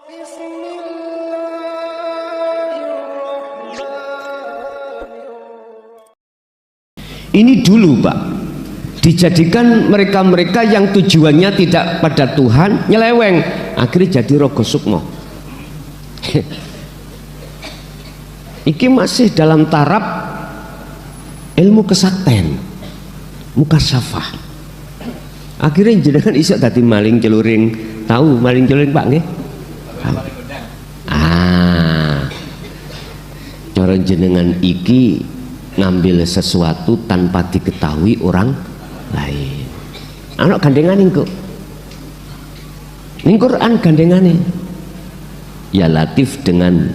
Ini dulu Pak, dijadikan mereka-mereka yang tujuannya tidak pada Tuhan, nyeleweng, akhirnya jadi Rogo Sukmo. Iki masih dalam taraf ilmu kesakten, mukasyafah. Akhirnya jenengan iso dadi maling celuring. Tahu maling celuring Pak nggih? Cara jenengan iki ngambil sesuatu tanpa diketahui orang lain. Anak gandengan kok. Ning Quran gandengane. Ya Latif dengan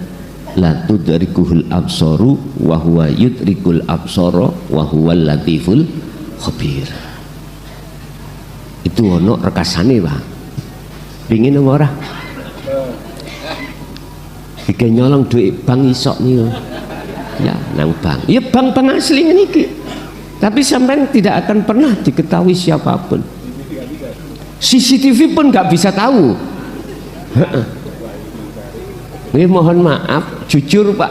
la tudrikul absaru wa huwa yudrikul absara wa huwal latiful khabir. Itu ono rekasane, Pak. Pingin ora? Iki nyolong duit bank isok niku. Ya, nang bank. Ya bank asli niki. Tapi sampean tidak akan pernah diketahui siapapun. CCTV pun nggak bisa tahu. Ini mohon maaf, jujur Pak,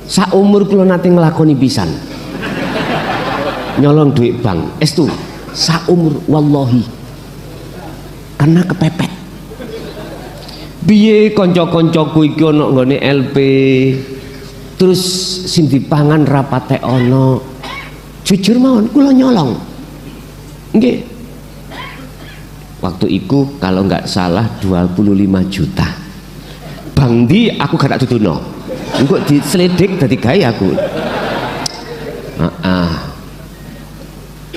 saumur kula nate nglakoni pisan. Nyolong duit bank. Estu, saumur wallahi. Karena kepepet. Biye kanca-kancaku iki ana nggone LP. Terus sing dipangan rapate ono. Jujur mawon kula nyolong. Nggih. Waktu itu kalau nggak salah 25 juta. Bang di aku gak tutuno. Engko diseledik dadi gawe aku.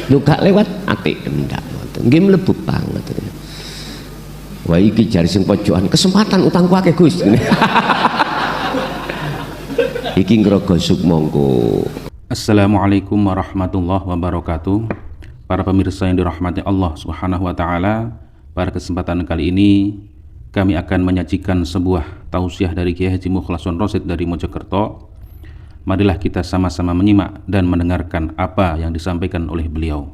Lu gak lewat apik ndak ngoten. Nggih mlebu banget. Wah iki jare sing pojokan kesempatan utangku akeh Gus. Iki ngrogo sukmongko. Assalamualaikum warahmatullahi wabarakatuh. Para pemirsa yang dirahmati Allah Subhanahu wa taala, pada kesempatan kali ini kami akan menyajikan sebuah tausiah dari Kiai Haji Mukhlason Rosyid dari Mojokerto. Marilah kita sama-sama menyimak dan mendengarkan apa yang disampaikan oleh beliau.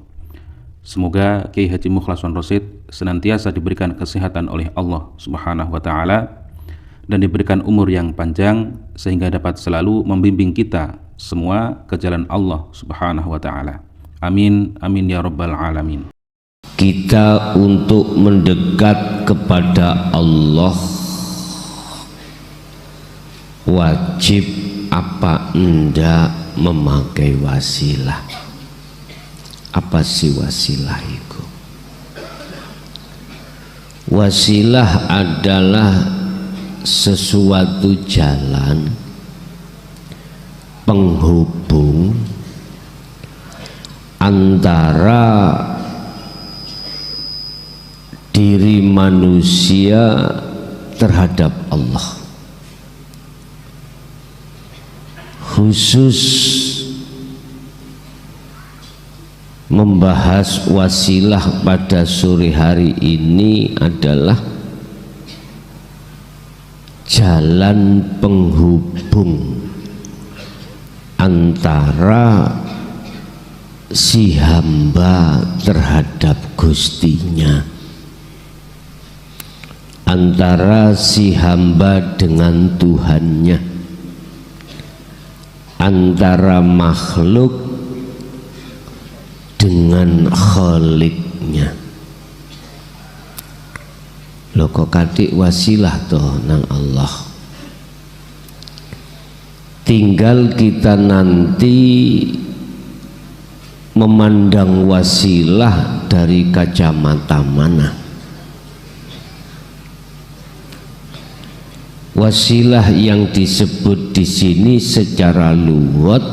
Semoga Kiai Haji Mukhlason Rosyid senantiasa diberikan kesehatan oleh Allah Subhanahu wa taala dan diberikan umur yang panjang sehingga dapat selalu membimbing kita semua ke jalan Allah Subhanahu wa taala. Amin amin ya rabbal alamin. Kita untuk mendekat kepada Allah wajib apa enggak memakai wasilah. Apa sih wasilah itu? Wasilah adalah sesuatu jalan penghubung antara diri manusia terhadap Allah, khusus membahas wasilah pada sore hari ini adalah jalan penghubung antara si hamba terhadap Gustinya, antara si hamba dengan Tuhannya, antara makhluk dengan Khaliknya. Lho kok katik wasilah toh nang Allah. Tinggal kita nanti memandang wasilah dari kacamata mana. Wasilah yang disebut di sini secara lugat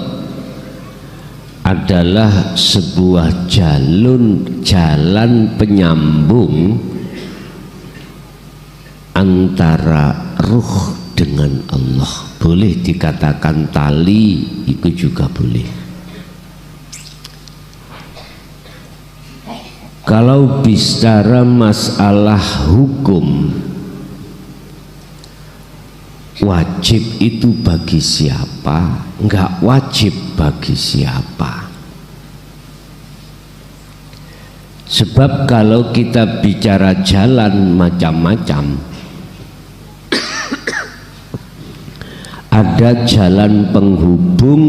adalah sebuah jalan penyambung antara ruh dengan Allah. Boleh dikatakan tali, itu juga boleh. Kalau bicara masalah hukum, wajib itu bagi siapa, enggak wajib bagi siapa. Sebab kalau kita bicara jalan macam-macam, ada jalan penghubung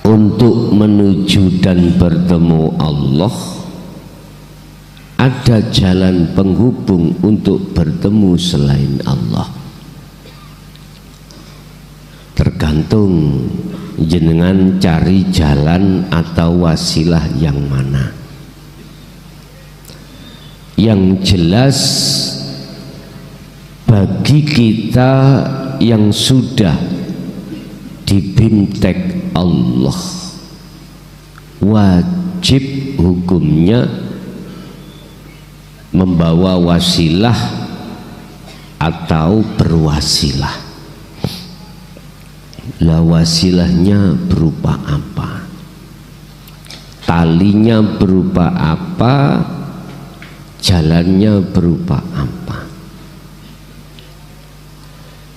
untuk menuju dan bertemu Allah, ada jalan penghubung untuk bertemu selain Allah. Tergantung jenengan cari jalan atau wasilah yang mana. Yang jelas bagi kita yang sudah dibintek Allah, wajib hukumnya membawa wasilah atau berwasilah. Lah wasilahnya berupa apa? Talinya berupa apa? Jalannya berupa apa?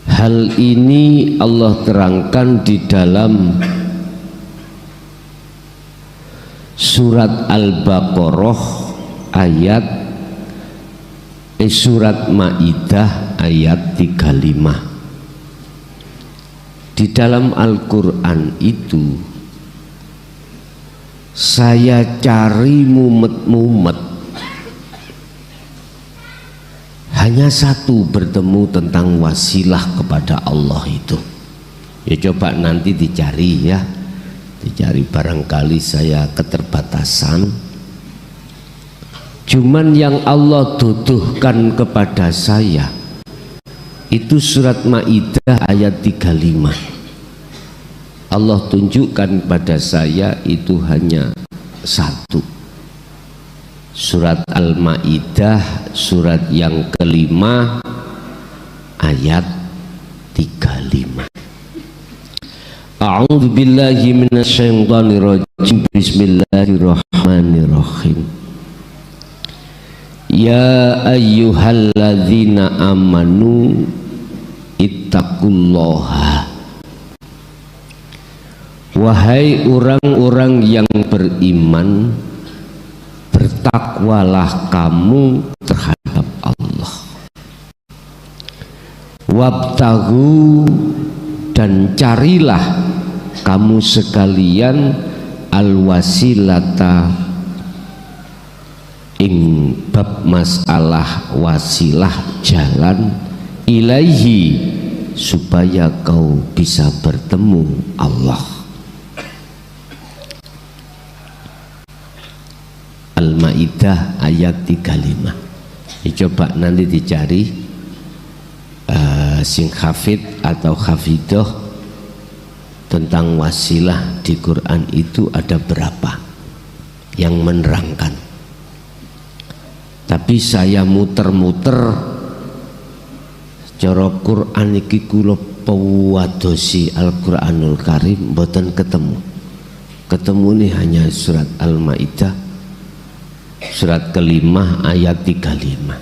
Hal ini Allah terangkan di dalam surat Al-Baqarah surat Maidah ayat 35. Di dalam Al-Quran itu saya cari mumet-mumet hanya satu, bertemu tentang wasilah kepada Allah itu. Ya coba nanti dicari ya, dicari, barangkali saya keterbatasan. Cuman yang Allah tuduhkan kepada saya itu surat Maidah ayat 35. Allah tunjukkan pada saya itu hanya satu. Surat Al-Maidah surat yang kelima ayat 35. A'udzu billahi minasyaitonir rajim. Bismillahirrahmanirrahim. Ya ayyuhalladzina amanu ittaqullaha. Wahai orang-orang yang beriman, bertakwalah kamu terhadap Allah. Wabtaghu, dan carilah kamu sekalian al-wasilata ing bab masalah wasilah, jalan ilaihi, supaya kau bisa bertemu Allah. Al-Maidah ayat 35. Coba nanti dicari sing hafid atau hafidoh tentang wasilah di Quran itu ada berapa yang menerangkan. Tapi saya muter-muter cara Quran iki kula pewadosi Al-Quranul Karim mboten ketemu. Ketemu nih hanya surat Al-Maidah surat kelima ayat 35.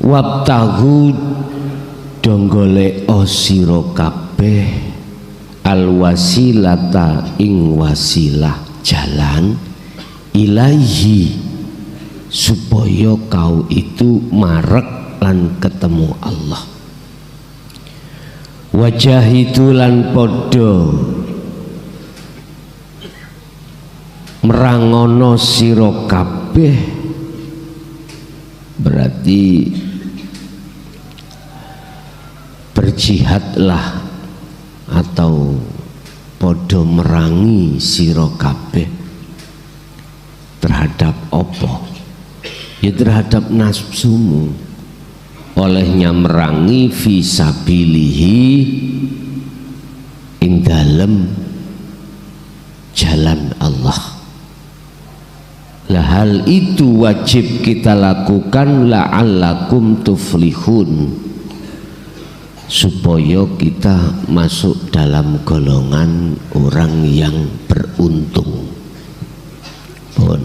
Wabtaghu, donggole sira kabeh al-wasilata ing wasilah, jalan ilaihi, supaya kau itu marek lan ketemu Allah. Wajahidu lan podo merangono sira kabeh, berarti berjihadlah atau podo merangi sira kabeh terhadap apa? Ya terhadap nafsumu, olehnya merangi fisabilihi ing dalem jalan Allah. Lah hal itu wajib kita lakukan la'allakum tuflihun, supaya kita masuk dalam golongan orang yang beruntung. Pun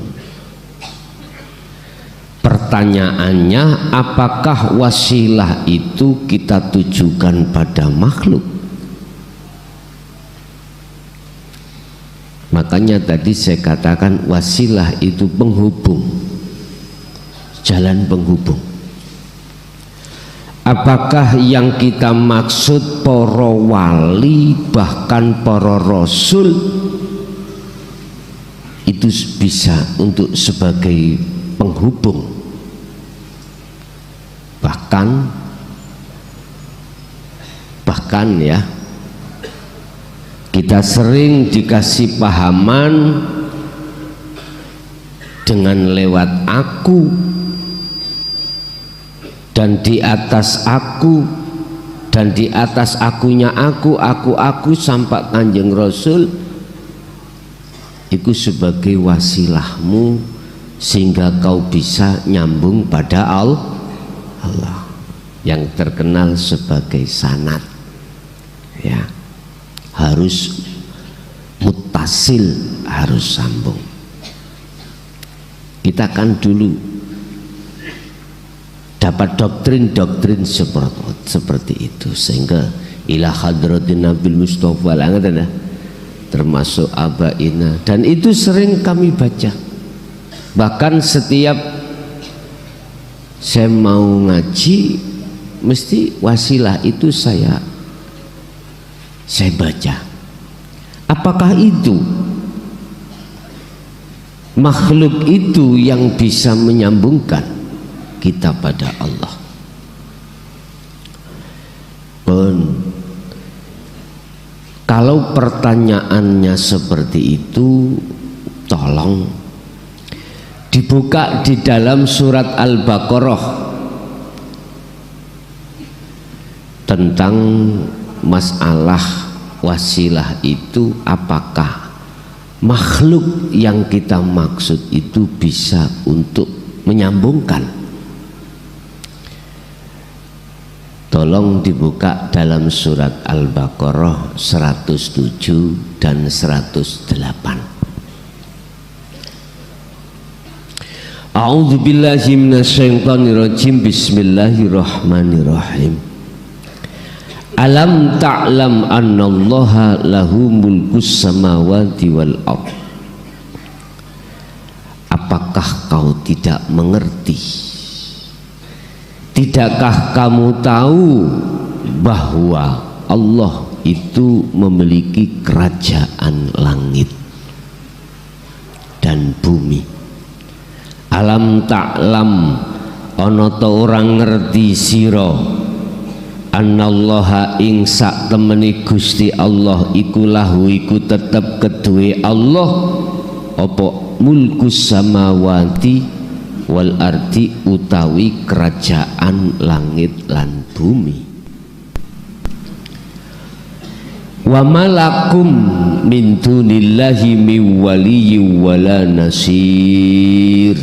pertanyaannya, apakah wasilah itu kita tujukan pada makhluk? Makanya tadi saya katakan wasilah itu penghubung, jalan penghubung. Apakah yang kita maksud para wali bahkan para rasul itu bisa untuk sebagai penghubung? Bahkan ya, kita sering dikasih pahaman dengan lewat aku, dan di atas aku, dan di atas akunya aku sampai Kanjeng Rasul itu sebagai wasilahmu sehingga kau bisa nyambung pada Allah yang terkenal sebagai sanad ya, harus muttasil, harus sambung. Kita kan dulu dapat doktrin seperti itu, sehingga ila hadratin Nabil Mustafa termasuk abaina, dan itu sering kami baca. Bahkan setiap saya mau ngaji mesti wasilah itu saya baca. Apakah itu makhluk itu yang bisa menyambungkan kita pada Allah? Kalau pertanyaannya seperti itu, tolong dibuka di dalam surat Al-Baqarah tentang masalah wasilah itu. Apakah makhluk yang kita maksud itu bisa untuk menyambungkan? Tolong dibuka dalam surat Al-Baqarah 107 dan 108. A'udzu billahi minasyaitonir rajim. Bismillahirrahmanirrahim. Alam ta'lam annallaha lahu mulkus samawati wal ardh. Apakah kau tidak mengerti? Tidakkah kamu tahu bahwa Allah itu memiliki kerajaan langit dan bumi? Alam ta'lam, ana ta orang ngerti sira, annallaha ing sak temeni Gusti Allah iku lahu iku tetep keduwe Allah apa mulkus samawati wal ardi utawi kerajaan langit lan bumi. Wa malakum min dunillahi min waliyyin wala nasir.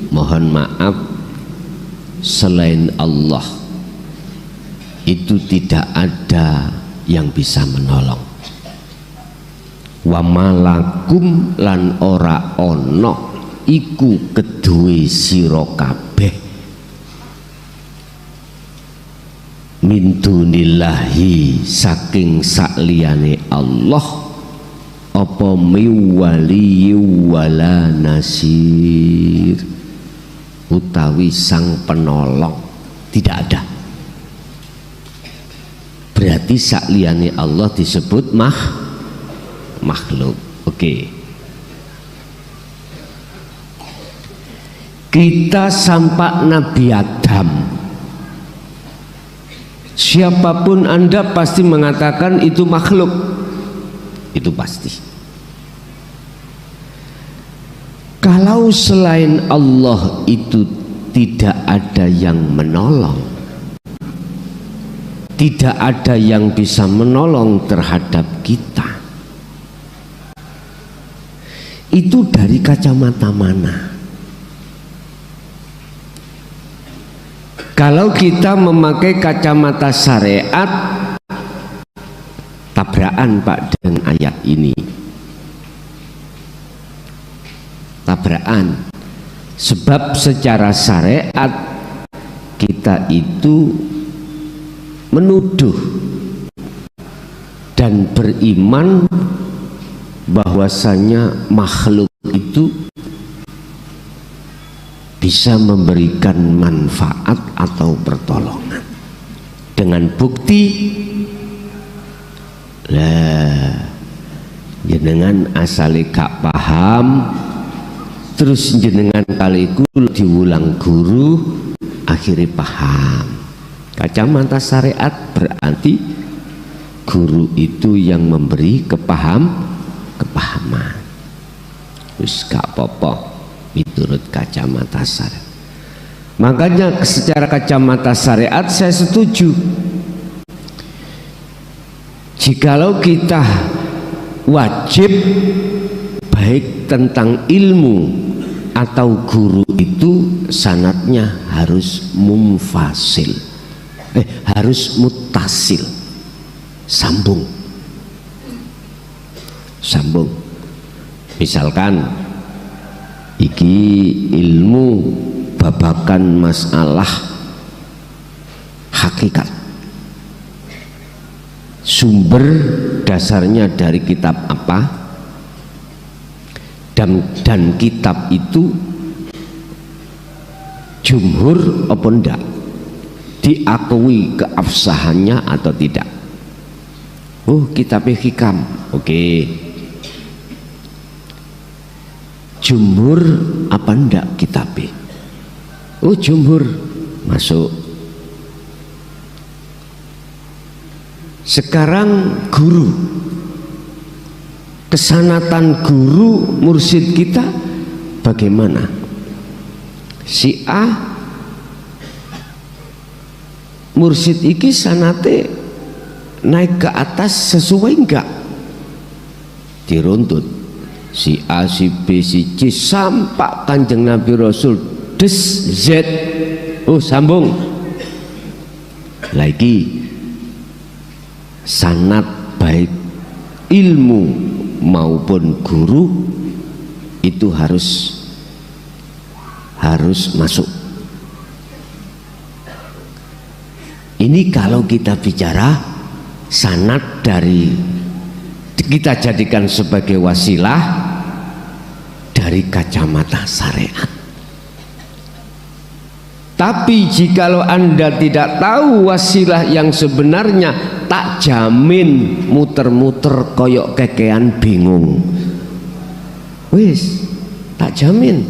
Mohon maaf, selain Allah itu tidak ada yang bisa menolong. Wa malakum lan ora ono iku keduwe sira kabeh min dunillahi saking sakliyane Allah apa miwali wala nasir utawi sang penolong, tidak ada. Berarti sakliyane Allah disebut makhluk. Oke. Kita sampai Nabi Adam, siapapun Anda pasti mengatakan itu makhluk, itu pasti. Kalau selain Allah itu tidak ada yang menolong, tidak ada yang bisa menolong terhadap kita, itu dari kacamata mana? Kalau kita memakai kacamata syariat, tabrakan Pak dengan ayat ini, tabrakan. Sebab secara syariat kita itu menuduh dan beriman bahwasanya makhluk itu bisa memberikan manfaat atau pertolongan dengan bukti lah jenengan asale gak paham terus jenengan kali iku diulang guru akhirnya paham. Kacamata syariat berarti guru itu yang memberi kepahaman. Wis gak apa-apa menurut kacamata syariat. Makanya secara kacamata syariat saya setuju jikalau kita wajib baik tentang ilmu atau guru itu sanadnya harus mumfasil, harus muttasil, sambung. Misalkan iki ilmu babakan masalah hakikat, sumber dasarnya dari kitab apa, dan kitab itu jumhur apa enggak, diakui keabsahannya atau tidak. Oh, kitabnya hikam, oke. Jumhur apa enggak kitabnya? Oh, jumhur, masuk. Sekarang guru, kesanatan guru mursyid kita bagaimana? Si A mursyid iki sanate naik ke atas sesuai enggak? Diruntut si A, si B, si C sampai Kanjeng Nabi Rasul des Z. Oh, sambung lagi. Sanad baik ilmu maupun guru itu harus masuk. Ini kalau kita bicara sanad dari kita jadikan sebagai wasilah dari kacamata syariat. Tapi jikalau Anda tidak tahu wasilah yang sebenarnya, tak jamin muter-muter koyok kekean bingung. Wis, tak jamin.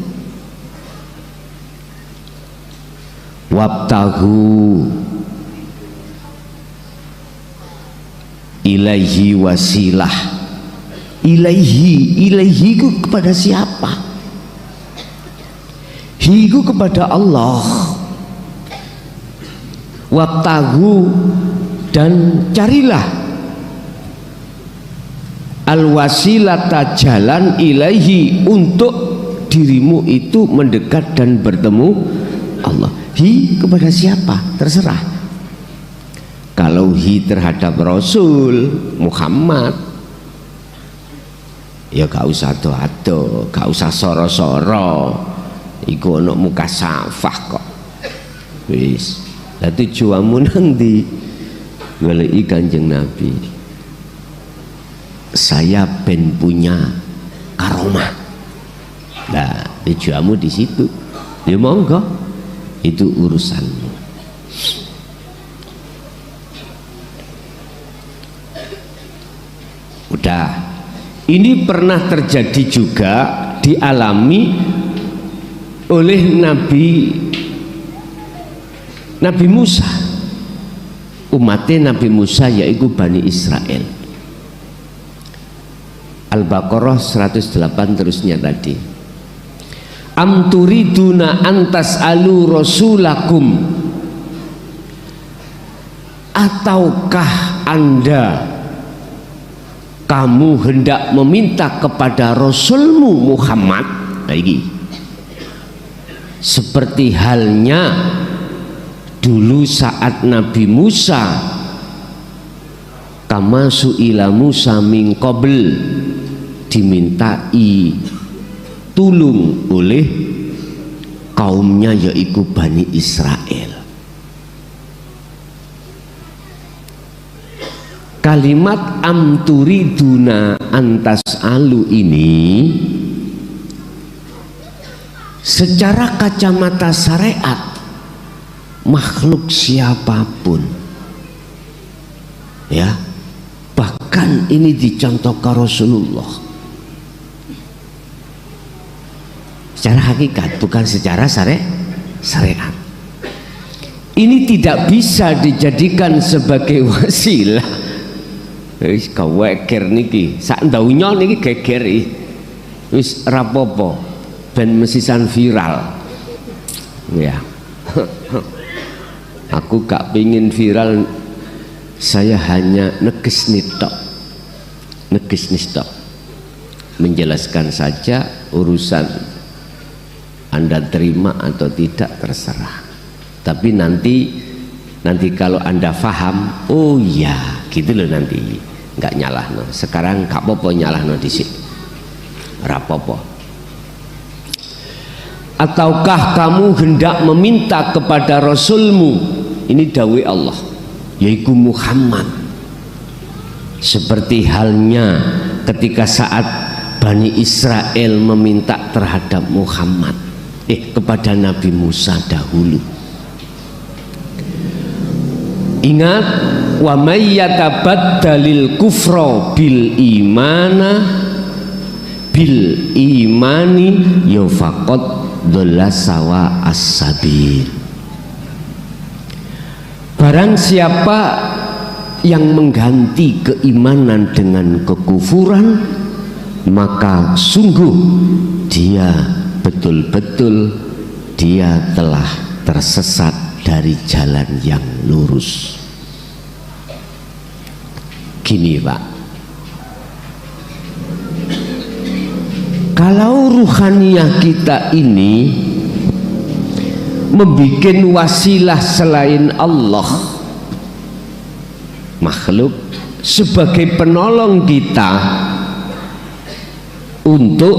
Wabtahu ilaihi wasilah. Ilaihi ku kepada siapa? Hiku kepada Allah. Wabtahu, dan carilah al-wasilata, jalan ilaihi, untuk dirimu itu mendekat dan bertemu Allah. Hi kepada siapa? Terserah. Kalau hi terhadap Rasul Muhammad, ya gak usah ado-ado, gak usah soro-soro, iku ono muka safah kok. Wis, lah tujuanmu nanti goleki Kanjeng Nabi. Saya ben punya karomah. Nah, tujuanmu di situ. Ya monggo, itu urusanmu. Udah. Ini pernah terjadi juga, dialami oleh Nabi Musa, umatnya Nabi Musa, yaitu Bani Israel. Al-Baqarah 108 terusnya tadi. Am turiduna antas alu rasulakum, ataukah kamu hendak meminta kepada Rasulmu Muhammad lagi, seperti halnya dulu saat Nabi Musa, kama su'ila Musa min qabl, dimintai tulung oleh kaumnya yaitu Bani Israel. Kalimat amturiduna antas alu ini secara kacamata syariat makhluk siapapun, ya, bahkan ini dicontohkan Rasulullah secara hakikat, bukan secara syariat. Ini tidak bisa dijadikan sebagai wasilah. Wis kaweker niki, sak ndaunya niki geger wis rapopo ben mesisan viral. Ya. Aku gak pingin viral, saya hanya neges nitok, menjelaskan saja, urusan Anda terima atau tidak terserah. Tapi nanti kalau Anda faham, oh ya gitu loh, nanti nggak nyalah no. Sekarang gak apa-apa nyalah no disik, rapopo. Ataukah kamu hendak meminta kepada Rasulmu, ini dawai Allah, yaitu Muhammad, seperti halnya ketika saat Bani Israel meminta terhadap Muhammad, kepada Nabi Musa dahulu. Ingat, wa may yatabaddalil kufra bil imani ya faqad dhalla sawa as-sabil. Barang siapa yang mengganti keimanan dengan kekufuran, maka sungguh dia betul-betul dia telah tersesat dari jalan yang lurus. Gini Pak, kalau ruhaniyah kita ini membuat wasilah selain Allah, makhluk sebagai penolong kita untuk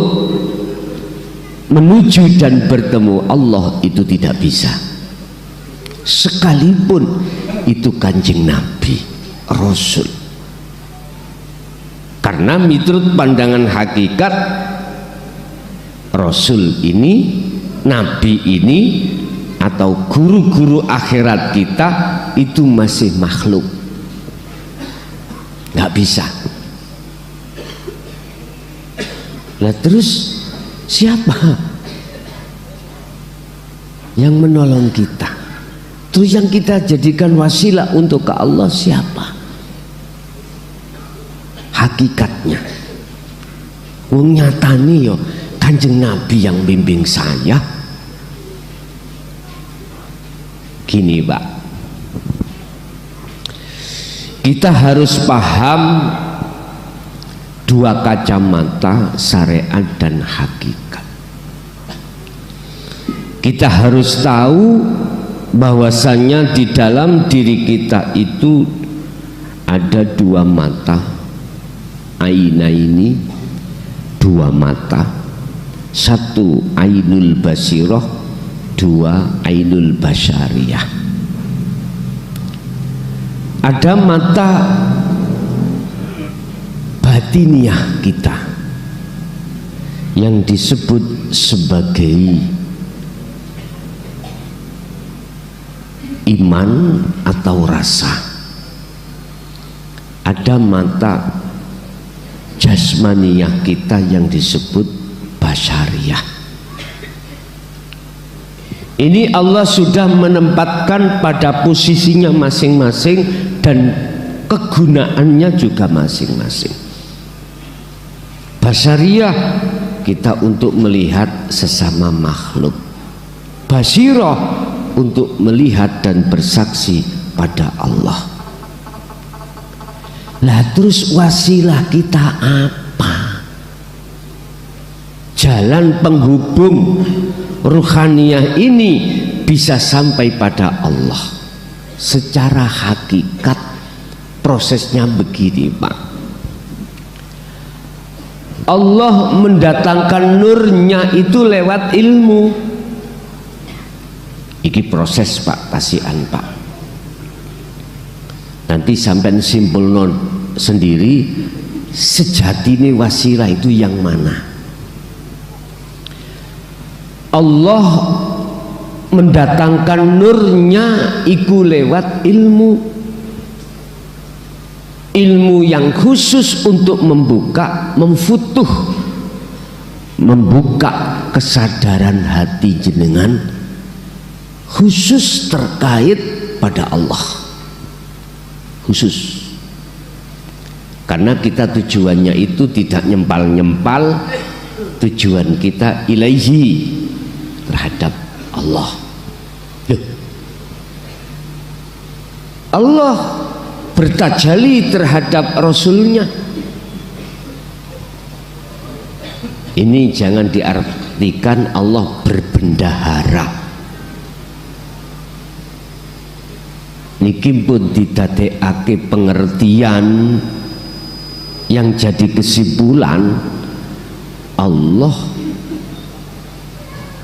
menuju dan bertemu Allah, itu tidak bisa. Sekalipun itu Kanjeng Nabi, Rasul. Karena menurut pandangan hakikat, Rasul ini, Nabi ini, atau guru-guru akhirat kita itu masih makhluk, nggak bisa. Nah terus siapa yang menolong kita? Terus yang kita jadikan wasilah untuk ke Allah siapa? Hakikatnya wong nyatani yo Kanjeng Nabi yang bimbing saya. Gini Pak, kita harus paham dua kacamata, syariat dan hakikat. Kita harus tahu bahwasanya di dalam diri kita itu ada dua mata, aina ini, dua mata, satu ainul basirah, dua ainul basyariyah. Ada mata batiniah kita yang disebut sebagai iman atau rasa. Ada mata jasmaniyah kita yang disebut basyariyah. Ini Allah sudah menempatkan pada posisinya masing-masing dan kegunaannya juga masing-masing. Basyariyah kita untuk melihat sesama makhluk, basirah untuk melihat dan bersaksi pada Allah. Lah terus wasilah kita apa? Jalan penghubung ruhaniyah ini bisa sampai pada Allah. Secara hakikat prosesnya begini Pak, Allah mendatangkan nurnya itu lewat ilmu. Iki proses Pak, kasihan Pak. Nanti sampai simpul non sendiri, sejati ini wasilah itu yang mana? Allah mendatangkan nurnya iku lewat ilmu yang khusus untuk membuka, membuka kesadaran hati jenengan khusus terkait pada Allah, khusus. Karena kita tujuannya itu tidak nyempal-nyempal, tujuan kita ilaihi, terhadap Allah. Allah bertajali terhadap Rasulnya. Ini jangan diartikan Allah berbendahara. Niki pun didadekake pengertian yang jadi kesimpulan Allah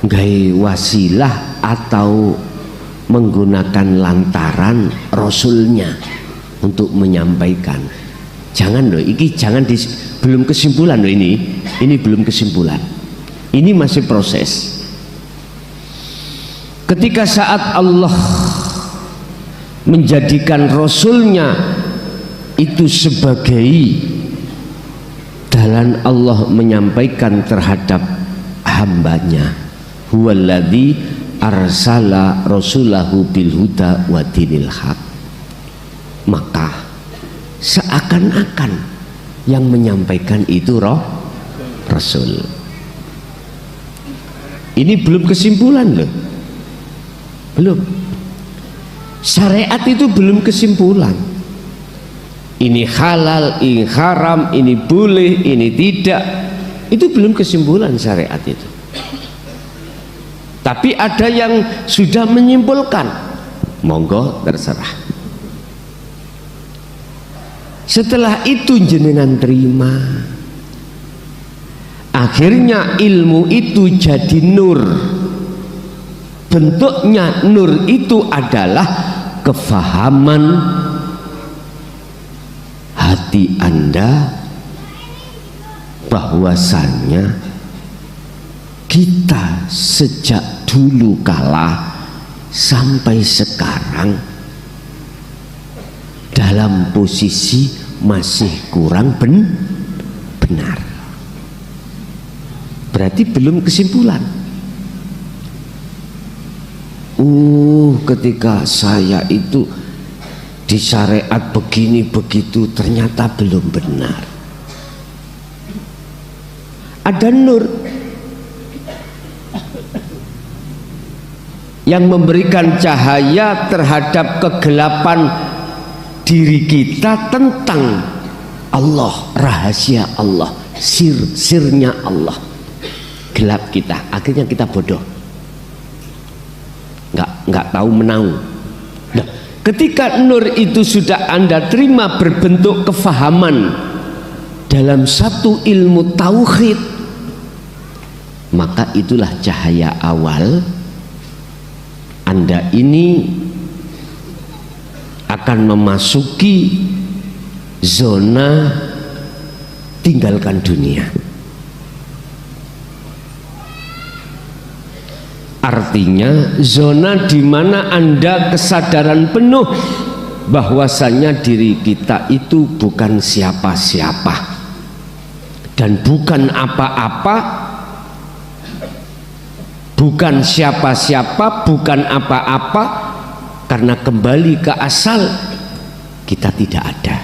gawe wasilah atau menggunakan lantaran Rasulnya untuk menyampaikan. Jangan loh, ini jangan belum kesimpulan loh, ini belum kesimpulan, ini masih proses. Ketika saat Allah menjadikan Rasulnya itu sebagai dalan Allah menyampaikan terhadap hambanya, huwaladzi arsala rasulahu bil huda wa dinil haq, maka seakan-akan yang menyampaikan itu Rasul. Ini belum kesimpulan loh, belum. Syariat itu belum kesimpulan. Ini halal, ini haram, ini boleh, ini tidak. Itu belum kesimpulan syariat itu. Tapi ada yang sudah menyimpulkan. Monggo terserah. Setelah itu jenengan terima. Akhirnya ilmu itu jadi nur. Bentuknya nur itu adalah kefahaman hati Anda bahwasannya kita sejak dulu kala sampai sekarang dalam posisi masih kurang benar. Berarti belum kesimpulan. Ketika saya itu di syariat begini begitu ternyata belum benar. Ada nur yang memberikan cahaya terhadap kegelapan diri kita tentang Allah, rahasia Allah, sirnya Allah. Gelap kita, akhirnya kita bodoh, nggak tahu menau. Nah, ketika nur itu sudah Anda terima berbentuk kefahaman dalam satu ilmu tauhid, maka itulah cahaya awal. Anda ini akan memasuki zona tinggalkan dunia. Artinya zona di mana Anda kesadaran penuh bahwasanya diri kita itu bukan siapa-siapa dan bukan apa-apa, bukan siapa-siapa, bukan apa-apa, karena kembali ke asal kita tidak ada.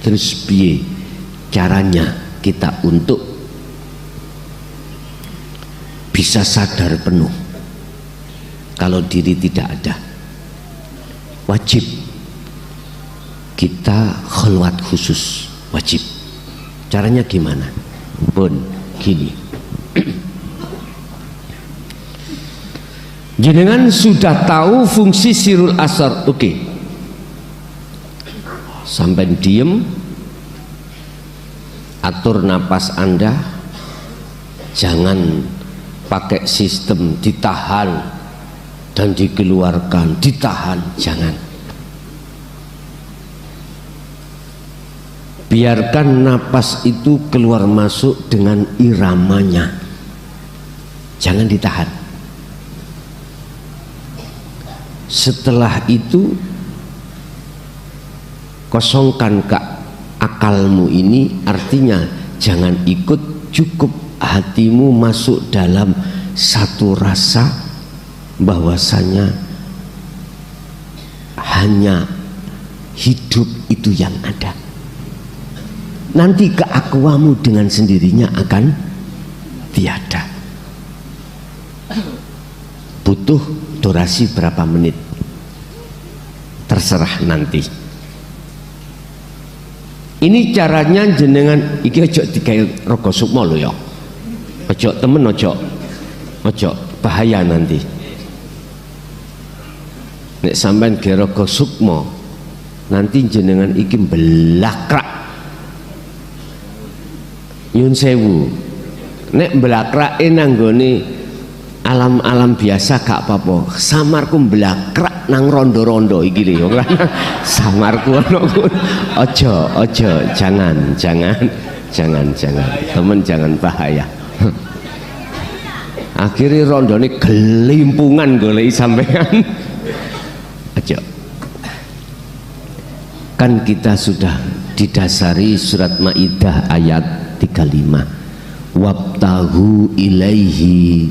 Terus piye caranya kita untuk bisa sadar penuh kalau diri tidak ada? Wajib kita khalwat khusus, wajib. Caranya gimana? Pun gini. Jenengan sudah tahu fungsi sirul asar, oke. Sampai diem, atur napas Anda, jangan pakai sistem ditahan dan dikeluarkan, ditahan, jangan. biarkan napas itu keluar masuk dengan iramanya, jangan ditahan. Setelah itu kosongkan akalmu ini, artinya jangan ikut, cukup hatimu masuk dalam satu rasa bahwasanya hanya hidup itu yang ada. Nanti keakuamu dengan sendirinya akan tiada. Butuh durasi berapa menit terserah nanti. Ini caranya jenengan iki ojo digawe raga sukma lho ya. Ojo temen, ojo bahaya nanti. Nek sampean ge raga sukma nanti jenengan iki belakrak. Nyun sewu. Nek belakrake nanggone alam-alam biasa gak apa-apa. Samarku belakrak nang rondo-rondo iki lho. Samarku ono. Ojo, jangan. Temen jangan bahaya. Akhirnya rondone gelimpungan goleki sampean. Ojo. Kan kita sudah didasari surat Maidah ayat 35. Wabtahu ilaihil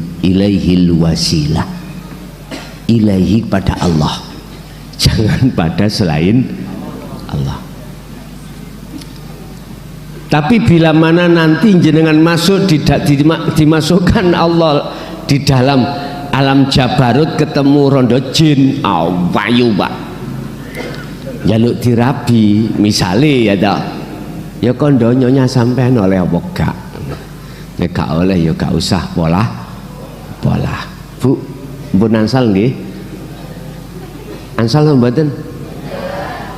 wasilah, ilaihi pada Allah, jangan pada selain Allah. Tapi bila mana nanti jenengan masuk dimasukkan Allah di dalam alam jabarut, ketemu rondo jin awayu pak jaluk dirabi misalnya ya tak, ya kondonyonya sampean oleh apa gak? Nek gak oleh ya gak usah pola. Bu, mbun angsal nggih? Angsal mboten?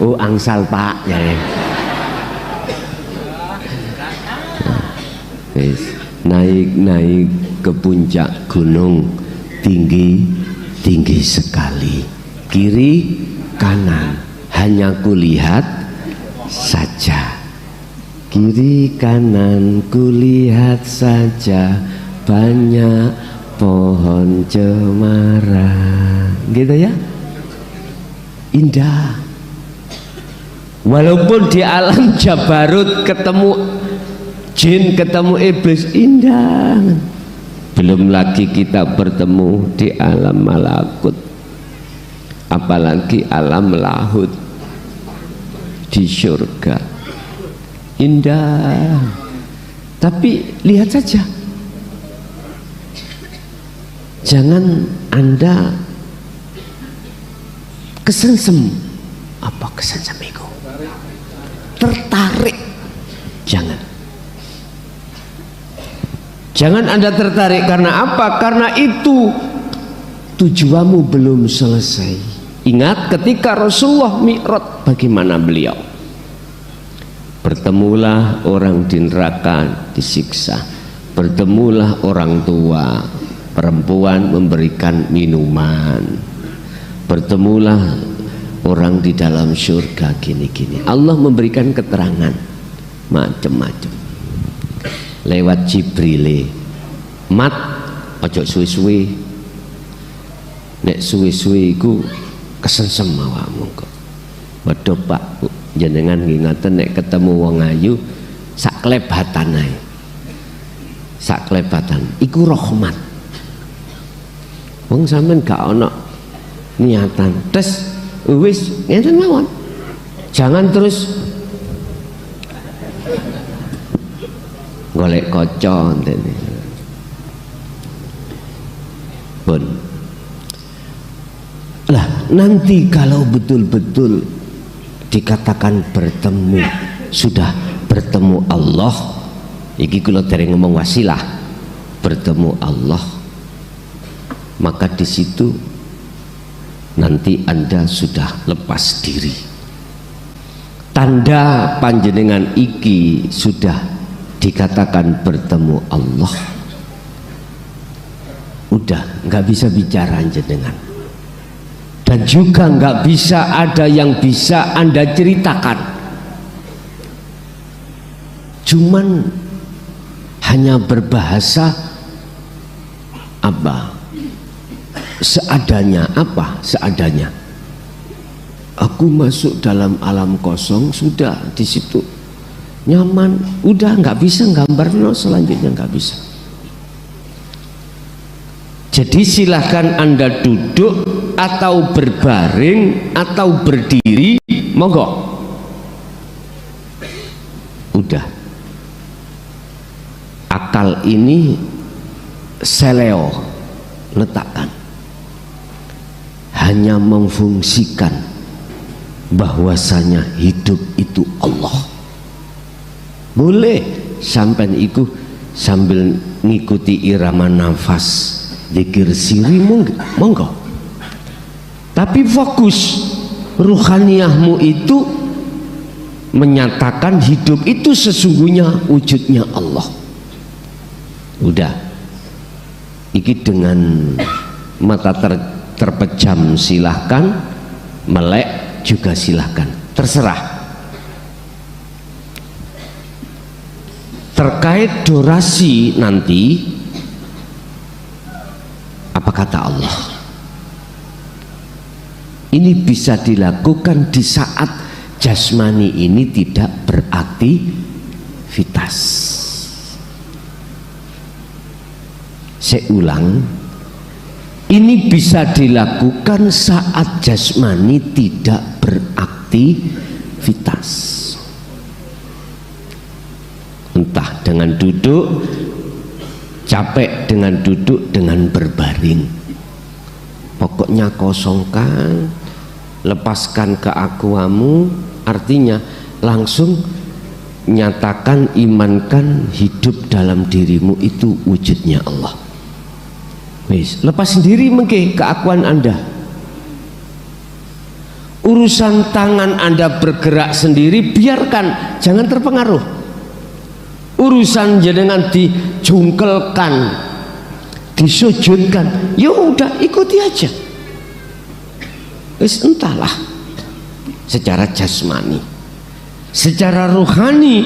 Oh, angsal Pak ya. Wis naik ke puncak gunung tinggi sekali. Kiri kanan hanya kulihat saja. Kiri kanan kulihat saja, banyak pohon cemara, gitu ya, indah. Walaupun di alam jabarut ketemu jin, ketemu iblis, indah. Belum lagi kita bertemu di alam malakut, apalagi alam lahut di surga. Indah, tapi lihat saja, jangan Anda kesengsem. Apa kesengsem itu? Tertarik, jangan Anda tertarik. Karena apa? Karena itu tujuanmu belum selesai. Ingat ketika Rasulullah Mi'raj, bagaimana beliau? Bertemulah orang di neraka disiksa, bertemulah orang tua perempuan memberikan minuman, bertemulah orang di dalam surga gini-gini. Allah memberikan keterangan macam-macam lewat Jibril. Mat ojo suwe-suwe, nek suwe-suwe iku kesensem awakmu kok. Waduh Pak, jenengan ngingatan nek ketemu wong ayu sak klebatan ae. Sak klebatan iku rahmat. Wong sampean gak ana niatan. Tes wis ngenten mawon. Jangan terus golek kaca ngene. Pun. Lah nanti kalau betul-betul dikatakan bertemu, sudah bertemu Allah, iki kula dereng ngomong wasilah, bertemu Allah, maka di situ nanti Anda sudah lepas diri. Tanda panjenengan iki sudah dikatakan bertemu Allah, udah nggak bisa bicara jenengan. Dan juga nggak bisa ada yang bisa Anda ceritakan. cuman hanya berbahasa apa? Seadanya. Apa seadanya? Aku masuk dalam alam kosong, sudah di situ nyaman, udah nggak bisa gambar, no, selanjutnya nggak bisa. Jadi silahkan Anda duduk atau berbaring atau berdiri, monggo. Udah, akal ini seleo letakkan, hanya memfungsikan bahwasanya hidup itu Allah. Boleh sampai iku sambil ngikuti irama nafas, zikir siri, monggo. Tapi fokus ruhaniyahmu itu menyatakan hidup itu sesungguhnya wujudnya Allah. Udah, iki dengan mata terpejam silahkan, melek juga silahkan, terserah. Terkait durasi nanti, apa kata Allah? Ini bisa dilakukan di saat jasmani ini tidak beraktivitas. Saya ulang, ini bisa dilakukan saat jasmani tidak beraktivitas, entah dengan duduk, capek dengan duduk, dengan berbaring. Pokoknya kosongkan, lepaskan keakuamu, artinya langsung nyatakan, imankan hidup dalam dirimu itu wujudnya Allah. Wis, lepas sendiri mengke keakuan Anda. Urusan tangan Anda bergerak sendiri, biarkan, jangan terpengaruh. Urusan jenengan dijungkelkan, disujudkan, ya udah ikuti aja. Wis, entahlah. Secara jasmani, secara rohani,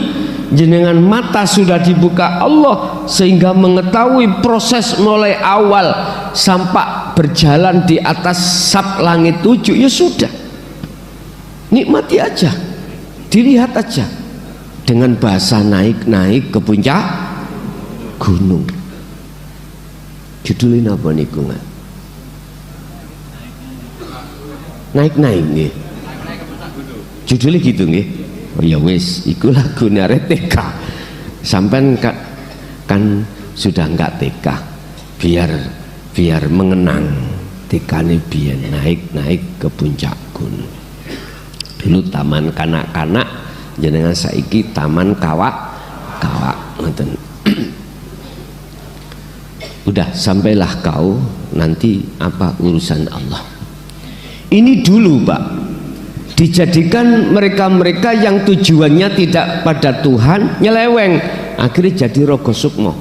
jenengan mata sudah dibuka Allah sehingga mengetahui proses mulai awal sampai berjalan di atas sab langit 7, ya sudah, nikmati aja, dilihat aja. Dengan bahasa naik-naik ke puncak gunung. Judulnya apa niku? Naik-naik nggih. Judulnya gitu nggih. Oh ya wis, iku lagune arek TK. Sampean kan sudah enggak TK. Biar mengenang TK-ne biyen, naik-naik ke puncak gunung. Dulu taman kanak-kanak, jenengan saiki taman kawak ngoten. Udah, sampailah kau, nanti apa urusan Allah. Ini dulu Pak, dijadikan mereka-mereka yang tujuannya tidak pada Tuhan, nyeleweng, akhirnya jadi rogo sukmo.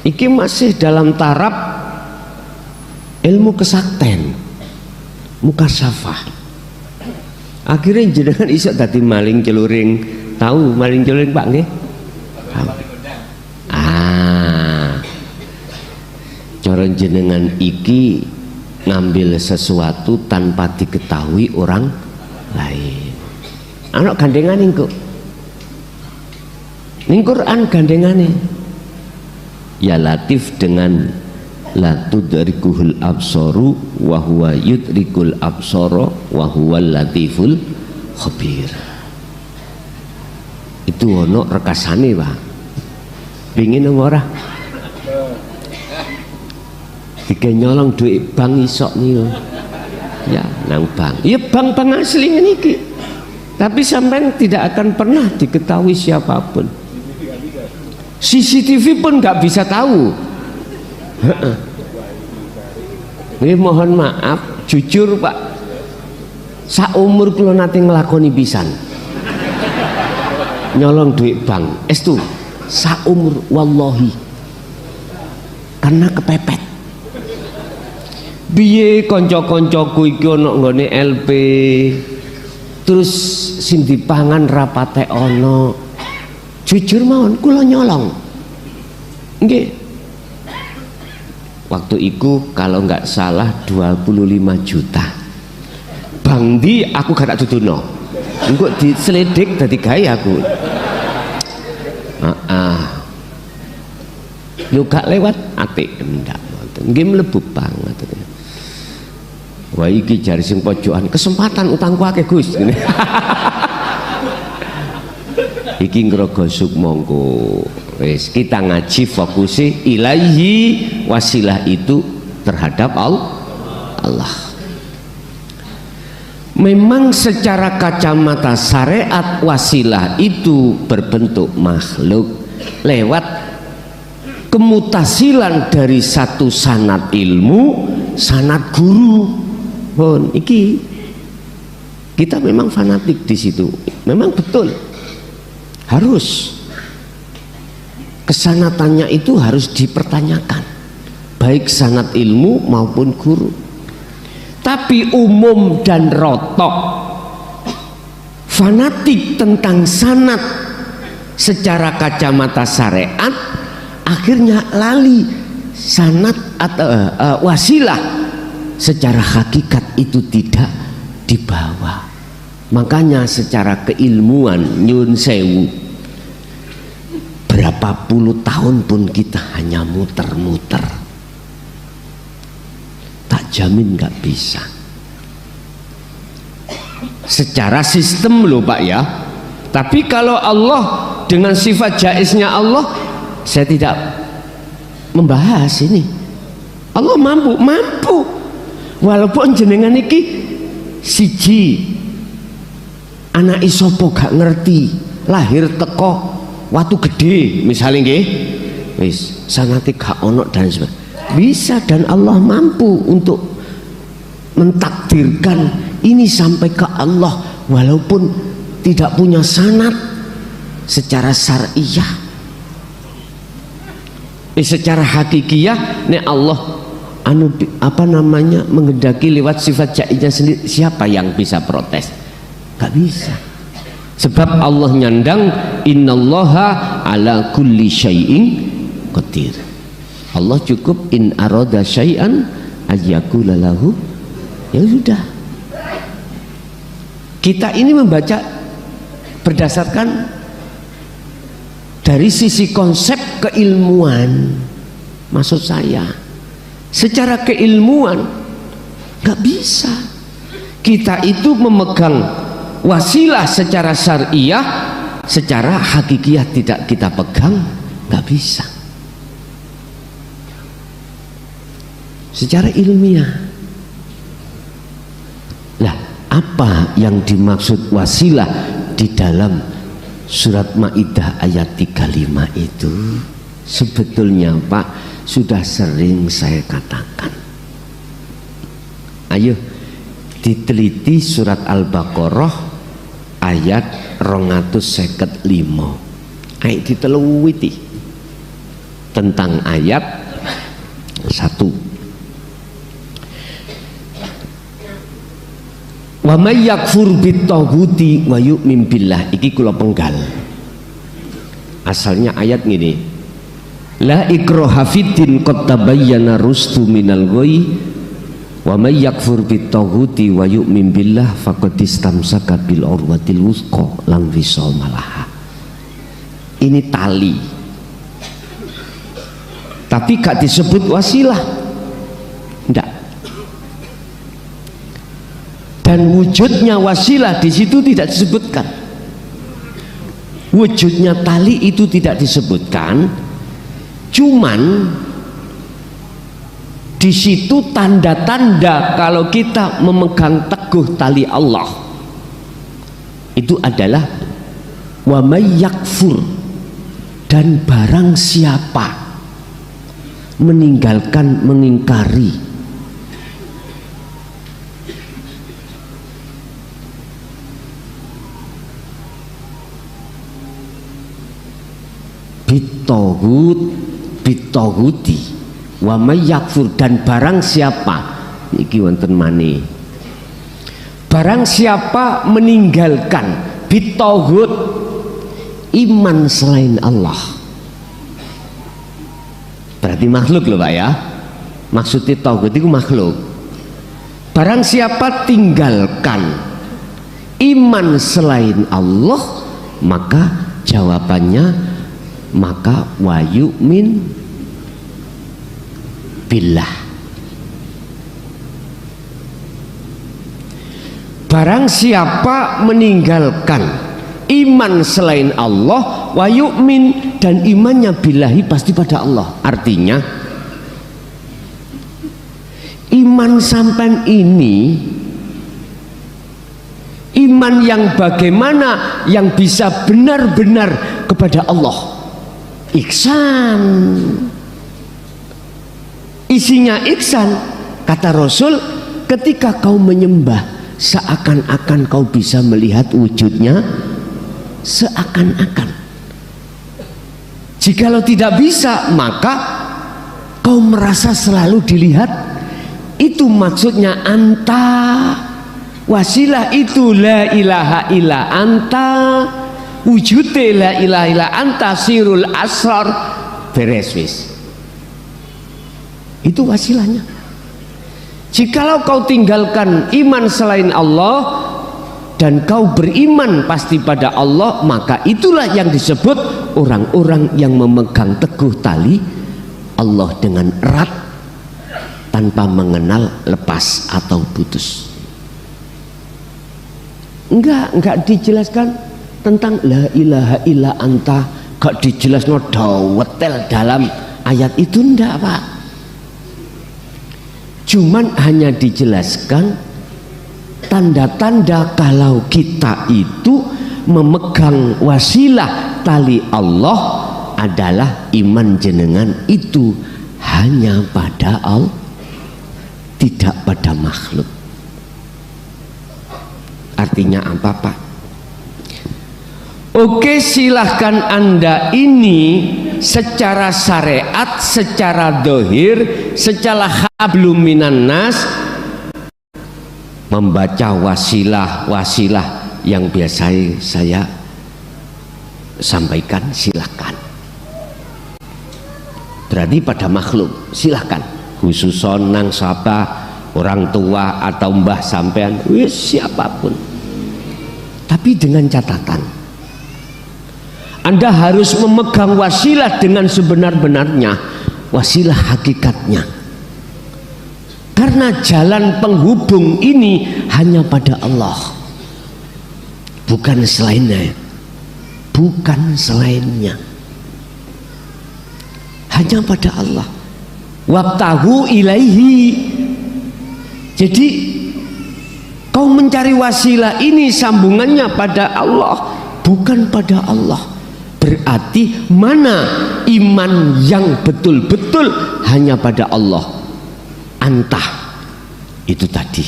Iki masih dalam taraf ilmu kesakten, mukasyafah. Akhirnya jenengan iso dadi maling celuring. Tahu maling celuring Pak nggih? Cara jenengan iki ngambil sesuatu tanpa diketahui orang lain. Anak gandengane kok. Ning Quran gandengane. Ya Latif dengan la tudrikuhul absaru wa huwa yudrikul absara wa huwal latiful khabir. Itu ono rekasane Pak. Pengin ora? Jika nyolong duit bank isok nih, ya nang bank. Ya bank asli niki. Tapi sampai tidak akan pernah diketahui siapapun. CCTV pun nggak bisa tahu. Ini mohon maaf, jujur Pak, saumur kula nate nglakoni pisan nyolong duit bank. Estu saumur wallahi, karena kepepet. Biye konco-koncoku iki ana nggone LP, terus sing dipangan rapate ono. Jujur mawon kula nyolong. Nggih. Waktu itu kalau nggak salah 25 juta. Bang di aku gak tak dudono. Engko diselidik dadi gawe aku. Yo gak lewat atik ndak ngoten. Nggih mlebu banget. Wah iki jari sing pojokan kesempatan utangku akeh Gus. Iki ngrogo sukmongko. Wis kita ngaji fokusi ilaihi, wasilah itu terhadap Allah. Memang secara kacamata syariat wasilah itu berbentuk makhluk lewat kemutasilan dari satu sanad ilmu, sanad guru. Bon, iki kita memang fanatik di situ. Memang betul. Harus kesanatannya itu harus dipertanyakan, baik sanad ilmu maupun guru. Tapi umum dan rotok fanatik tentang sanad secara kacamata syariat, akhirnya lali sanad atau wasilah secara hakikat itu tidak dibawa. Makanya secara keilmuan nyun sewu, berapa puluh tahun pun kita hanya muter-muter, tak jamin nggak bisa. Secara sistem loh Pak ya. Tapi kalau Allah dengan sifat jaiznya Allah, saya tidak membahas ini. Allah mampu. Walaupun jenengan iki siji anak isopo gak ngerti, lahir teko watu gede misalnya nggih, wis sanate gak ono dan sebagainya. Bisa, dan Allah mampu untuk mentakdirkan ini sampai ke Allah walaupun tidak punya sanad secara syariah. Secara hakikiyah nek Allah menghendaki lewat sifat jaiznya sendiri, siapa yang bisa protes? Gak bisa. Sebab Allah nyandang innallaha ala kulli syai'in qadir. Allah cukup in arada syai'an ayyakula lahu, ya sudah. Kita ini membaca berdasarkan dari sisi konsep keilmuan. Maksud saya secara keilmuan gak bisa kita itu memegang wasilah secara syariah, secara hakikiyah tidak kita pegang, gak bisa. Secara ilmiah lah, apa yang dimaksud wasilah di dalam surat Maidah ayat 35 itu sebetulnya Pak sudah sering saya katakan. Ayo diteliti surat Al-Baqarah ayat 255. Ayo diteliti tentang ayat 1. Wa may yakfur bit-taghuti wa yu'min billah. Iki kula penggal. Asalnya ayat gini. La ikraha fiddin qad tabayyana rusdu minal ghayy wa may yakfur bit-taghuti wa yu'min billah faqad istamsaka bil urwatil wuthqa lam fisama laha. Ini tali. Tapi gak disebut wasilah. Enggak. Dan wujudnya wasilah di situ tidak disebutkan. Wujudnya tali itu tidak disebutkan. Cuman di situ tanda-tanda kalau kita memegang teguh tali Allah itu adalah wa may yakfur, dan barang siapa meninggalkan, mengingkari bitoguti wa may yakfur, dan barang siapa iki wonten maneh, barang siapa meninggalkan bitogut, iman selain Allah, berarti makhluk loh Pak ya, maksudnya togut itu makhluk. Barang siapa tinggalkan iman selain Allah, maka jawabannya maka wa yu'min billah. Barang siapa meninggalkan iman selain Allah, wa yu'min, dan imannya billahi pasti pada Allah. Artinya iman sampan ini, iman yang bagaimana, yang bisa benar-benar kepada Allah. Ihsan, isinya ihsan. Kata Rasul, ketika kau menyembah, seakan-akan kau bisa melihat wujudnya, seakan-akan. Jikalau tidak bisa, maka kau merasa selalu dilihat. Itu maksudnya anta. Wasilah itu la ilaha illa anta, wujudnya la ilaha illa anta, sirul asrar, beres wis. Itu wasilahnya. Jikalau kau tinggalkan iman selain Allah dan kau beriman pasti pada Allah, maka itulah yang disebut orang-orang yang memegang teguh tali Allah dengan erat, tanpa mengenal lepas atau putus. Enggak dijelaskan tentang la ilaha illa anta, enggak dijelaskan dawetel dalam ayat itu, enggak Pak. Cuman hanya dijelaskan tanda-tanda kalau kita itu memegang wasilah tali Allah adalah iman jenengan itu hanya pada Allah, tidak pada makhluk. Artinya apa Pak? Oke, silahkan Anda ini secara syariat, secara dohir, secara hablum minan nas membaca wasilah yang biasa saya sampaikan, silahkan. Berarti pada makhluk, silahkan. Khususon nang sapa, orang tua atau mbah sampean, wis siapapun. Tapi dengan catatan, Anda harus memegang wasilah dengan sebenar-benarnya, wasilah hakikatnya. Karena jalan penghubung ini hanya pada Allah, bukan selainnya, bukan selainnya, hanya pada Allah. Wabtahu ilaihi. Jadi kau mencari wasilah ini sambungannya pada Allah, bukan pada Allah. Berarti mana iman yang betul-betul hanya pada Allah? Antah itu tadi,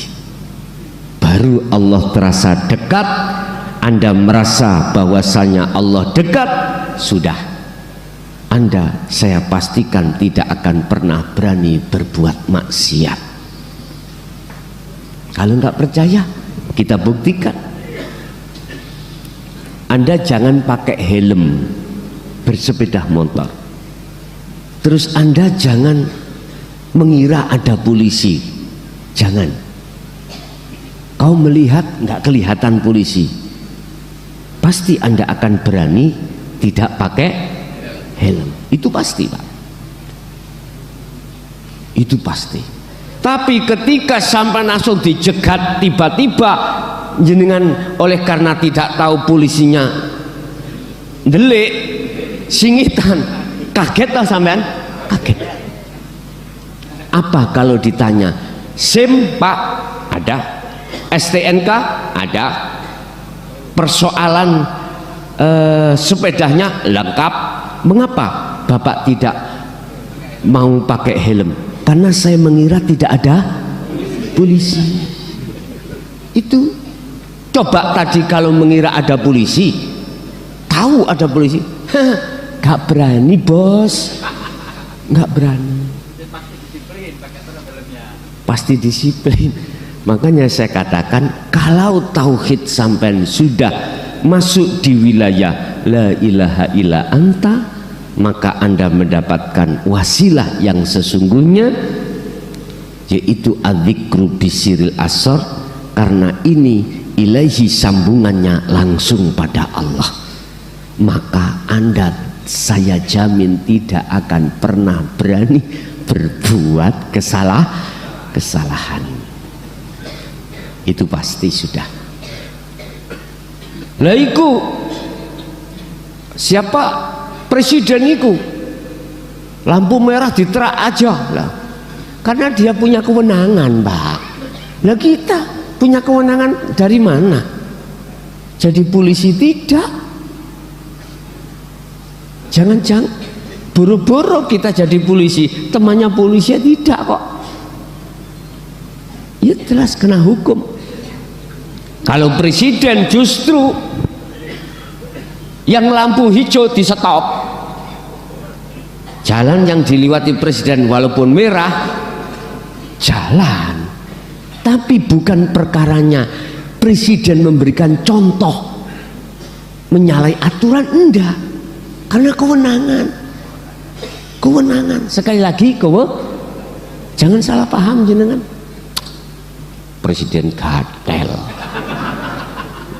baru Allah terasa dekat. Anda merasa bahwasanya Allah dekat, sudah Anda, saya pastikan tidak akan pernah berani berbuat maksiat. Kalau nggak percaya, kita buktikan. Anda jangan pakai helm bersepeda motor. Terus Anda jangan mengira ada polisi. Jangan. Kau melihat nggak kelihatan polisi, pasti Anda akan berani tidak pakai helm. Itu pasti Pak, itu pasti. Tapi ketika sampai langsung dijegat tiba-tiba jenengan, oleh karena tidak tahu polisinya delik singitan, kaget lah sampean, kaget. Apa kalau ditanya SIM Pak ada, STNK ada, persoalan sepedanya lengkap, mengapa Bapak tidak mau pakai helm? Karena saya mengira tidak ada polisi. Itu coba tadi kalau mengira ada polisi, tahu ada polisi, gak berani bos, gak berani. Pasti disiplin. Makanya saya katakan, kalau tauhid sampai sudah masuk di wilayah la ilaha illa anta, maka Anda mendapatkan wasilah yang sesungguhnya, yaitu adzikru bisiril asar, karena ini ilaihi sambungannya langsung pada Allah. Maka Anda, saya jamin, tidak akan pernah berani berbuat kesalahan. Itu pasti sudah. Lah iku siapa presiden iku? Lampu merah diterak aja lah. Karena dia punya kewenangan, Pak. Lah kita punya kewenangan dari mana? Jadi polisi tidak. Jangan-jangan buru-buru kita jadi polisi, temannya polisi ya tidak kok. Ya jelas kena hukum. Kalau presiden justru yang lampu hijau di stop, jalan yang diliwati presiden walaupun merah jalan, tapi bukan perkaranya presiden memberikan contoh menyalahi aturan, enggak, karena kewenangan. Sekali lagi jangan salah paham jenengan, presiden gatel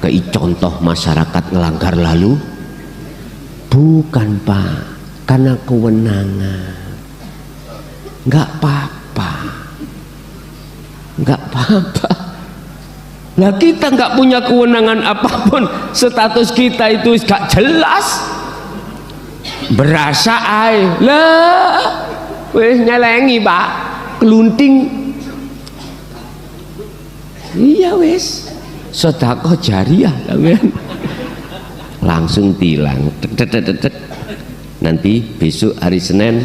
kei contoh masyarakat ngelanggar lalu, bukan Pak, karena kewenangan. Enggak apa-apa. Nah kita nggak punya kewenangan apapun, status kita itu gak jelas, berasa ae lah, weh nyelengi Pak, kelunting, iya wes, sedekah jariah langsung tilang. Nanti besok hari Senin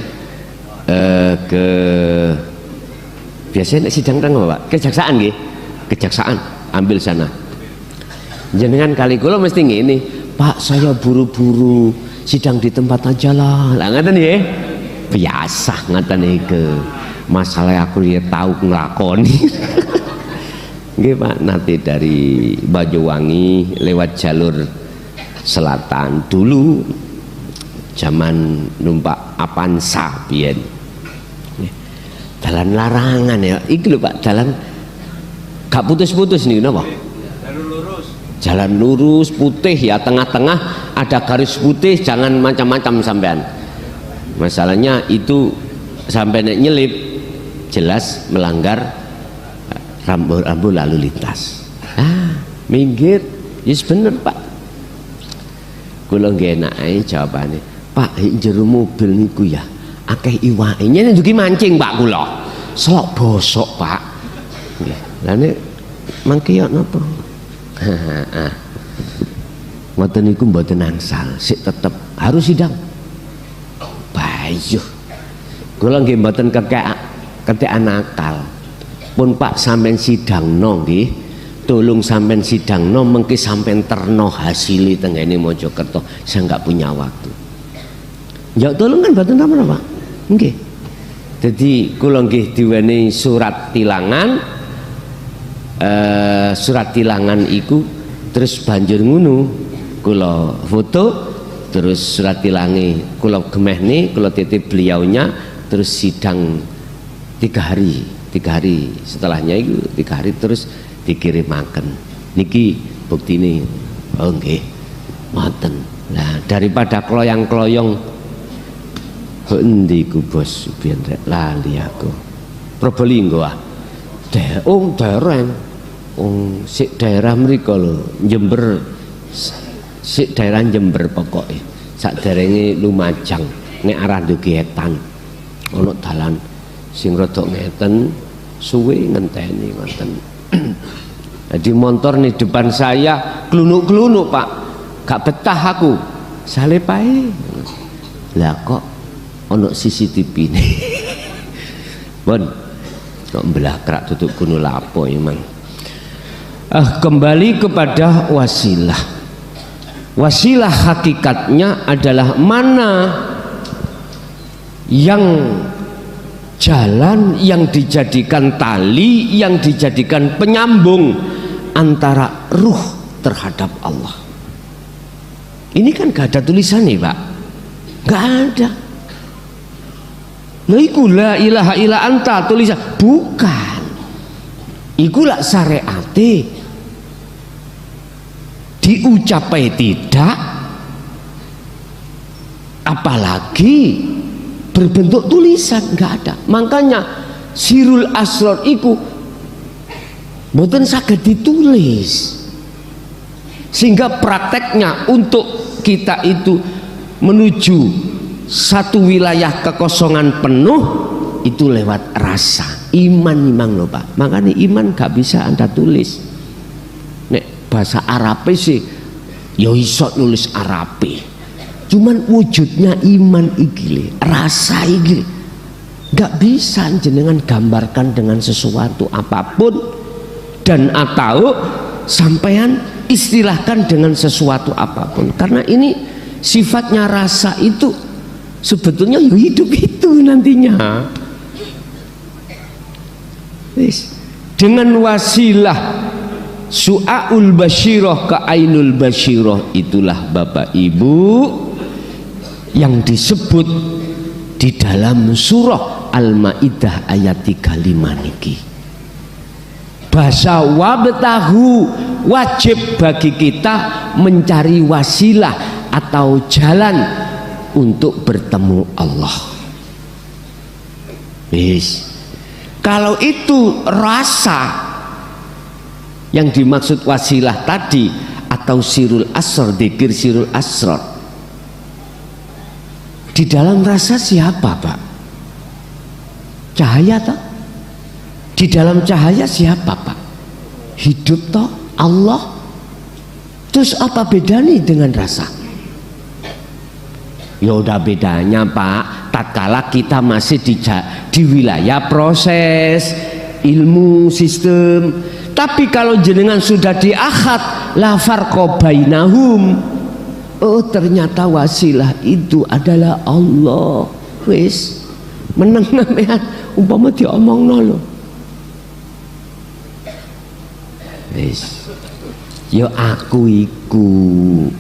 ke biasanya sidang tanggal Pak, kejaksaan nggih, kejaksaan ambil sana. Jenengan kali kula mesti ngene, Pak saya buru-buru sidang di tempat aja lah. Lah ngaten nggih. Biasa ngaten iki. Masalah aku ya tahu nglakoni. Nggih Pak, nanti dari Banyuwangi lewat jalur selatan dulu zaman numpak Avanza biyen. Dalan larangan ya. Iki lho Pak, dalan gak putus-putus nih, kenapa? Jalan lurus putih ya, tengah-tengah ada garis putih, jangan macam-macam sampean. Masalahnya itu sampai nyelip jelas melanggar rambu-rambu lalu lintas. Minggir, yes bener Pak. Kula nggih enak ae jawabane. Pak, jero mobil niku ya akeh iwake. Nyene njuki mancing Pak kula. Selok bosok Pak. Nggih. Lah nek mangke yo napa? Ngoten niku mboten angsal, sik tetep harus sidang. Bayuh. Kula nggih mboten ketekan nakal. Pun Pak sampean sidangno nggih, tolong sampean sidangno mengki sampean terno hasili tenggene Mojokerto. Saya enggak punya waktu. Ya tolong kan mboten napa Pak. Nggih. Jadi kula nggih diwenehi surat tilangan. Surat tilangan iku terus banjur ngono kula foto, terus surat tilange kula gemehne, kula titip beliaunya, terus sidang 3 hari setelahnya itu 3 hari terus dikirimaken niki buktine. Oh nggih ngoten. Nah daripada kloyang-kloyong endi ku bos biyen rek lali aku Probolinggo dereng sik daerah mriko lho Jember, sik daerah Jember pokoke sakderenge Lumajang nek arah Ndugetan ana dalan sing rada ngeten suwe ngenteni ngoten. Jadi motor nih depan saya klunuk-klunuk Pak, gak betah aku salep ae. Lah kok ana CCTV nih bon kok belah kerak tutup kuno lapo emang. Kembali kepada wasilah. Wasilah hakikatnya adalah mana yang jalan yang dijadikan tali, yang dijadikan penyambung antara ruh terhadap Allah. Ini kan gak ada tulisan nih Pak, gak ada. Iku la ilaha illa anta tulisan, bukan. Iku lak syariate diucapai tidak, apalagi berbentuk tulisan, nggak ada. Makanya sirul asrar iku mboten saged ditulis, sehingga prakteknya untuk kita itu menuju satu wilayah kekosongan penuh itu lewat rasa. Iman memang loh Pak, makanya iman gak bisa Anda tulis. Nek bahasa Arabe sih ya iso nulis Arabe, cuman wujudnya iman iki, rasa iki gak bisa jenengan gambarkan dengan sesuatu apapun, dan atau sampean istilahkan dengan sesuatu apapun, karena ini sifatnya rasa itu sebetulnya hidup itu nantinya. Dengan wasilah su'aul basyirah ke ainul basyirah, itulah Bapak Ibu yang disebut di dalam surah Al-Maidah ayat 35 niki. Bahasa wabtahu, wajib bagi kita mencari wasilah atau jalan untuk bertemu Allah. Kalau itu rasa yang dimaksud wasilah tadi, atau sirul asrar, dzikir sirul asrar, di dalam rasa siapa Pak? Cahaya toh? Di dalam cahaya siapa Pak? Hidup toh? Allah? Terus apa bedanya dengan rasa? Ya udah bedanya Pak, tatkala kita masih di wilayah proses ilmu sistem. Tapi kalau jenengan sudah di akhad, la farqa bainahum, oh ternyata wasilah itu adalah Allah. Wis meneng sampean umpama diomongno lho. Wis ya aku iku,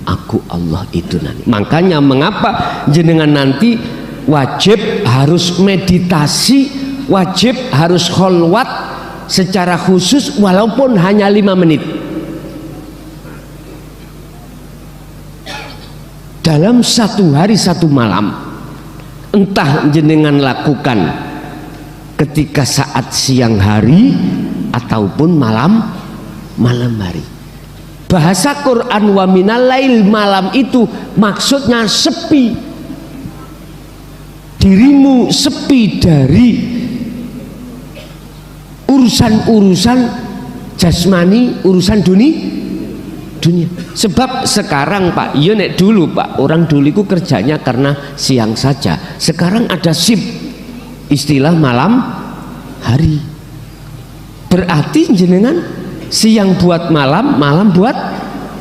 aku Allah itu nanti. Makanya mengapa jenengan nanti wajib harus meditasi, wajib harus kholwat secara khusus walaupun hanya 5 menit dalam satu hari satu malam. Entah jenengan lakukan ketika saat siang hari ataupun malam hari. Bahasa Quran wa minal lail, malam itu maksudnya sepi, dirimu sepi dari urusan-urusan jasmani, urusan dunia. Sebab sekarang Pak, iya nek dulu Pak, orang dulu itu kerjanya karena siang saja. Sekarang ada shift, istilah malam hari. Berarti jenengan siang buat malam, malam buat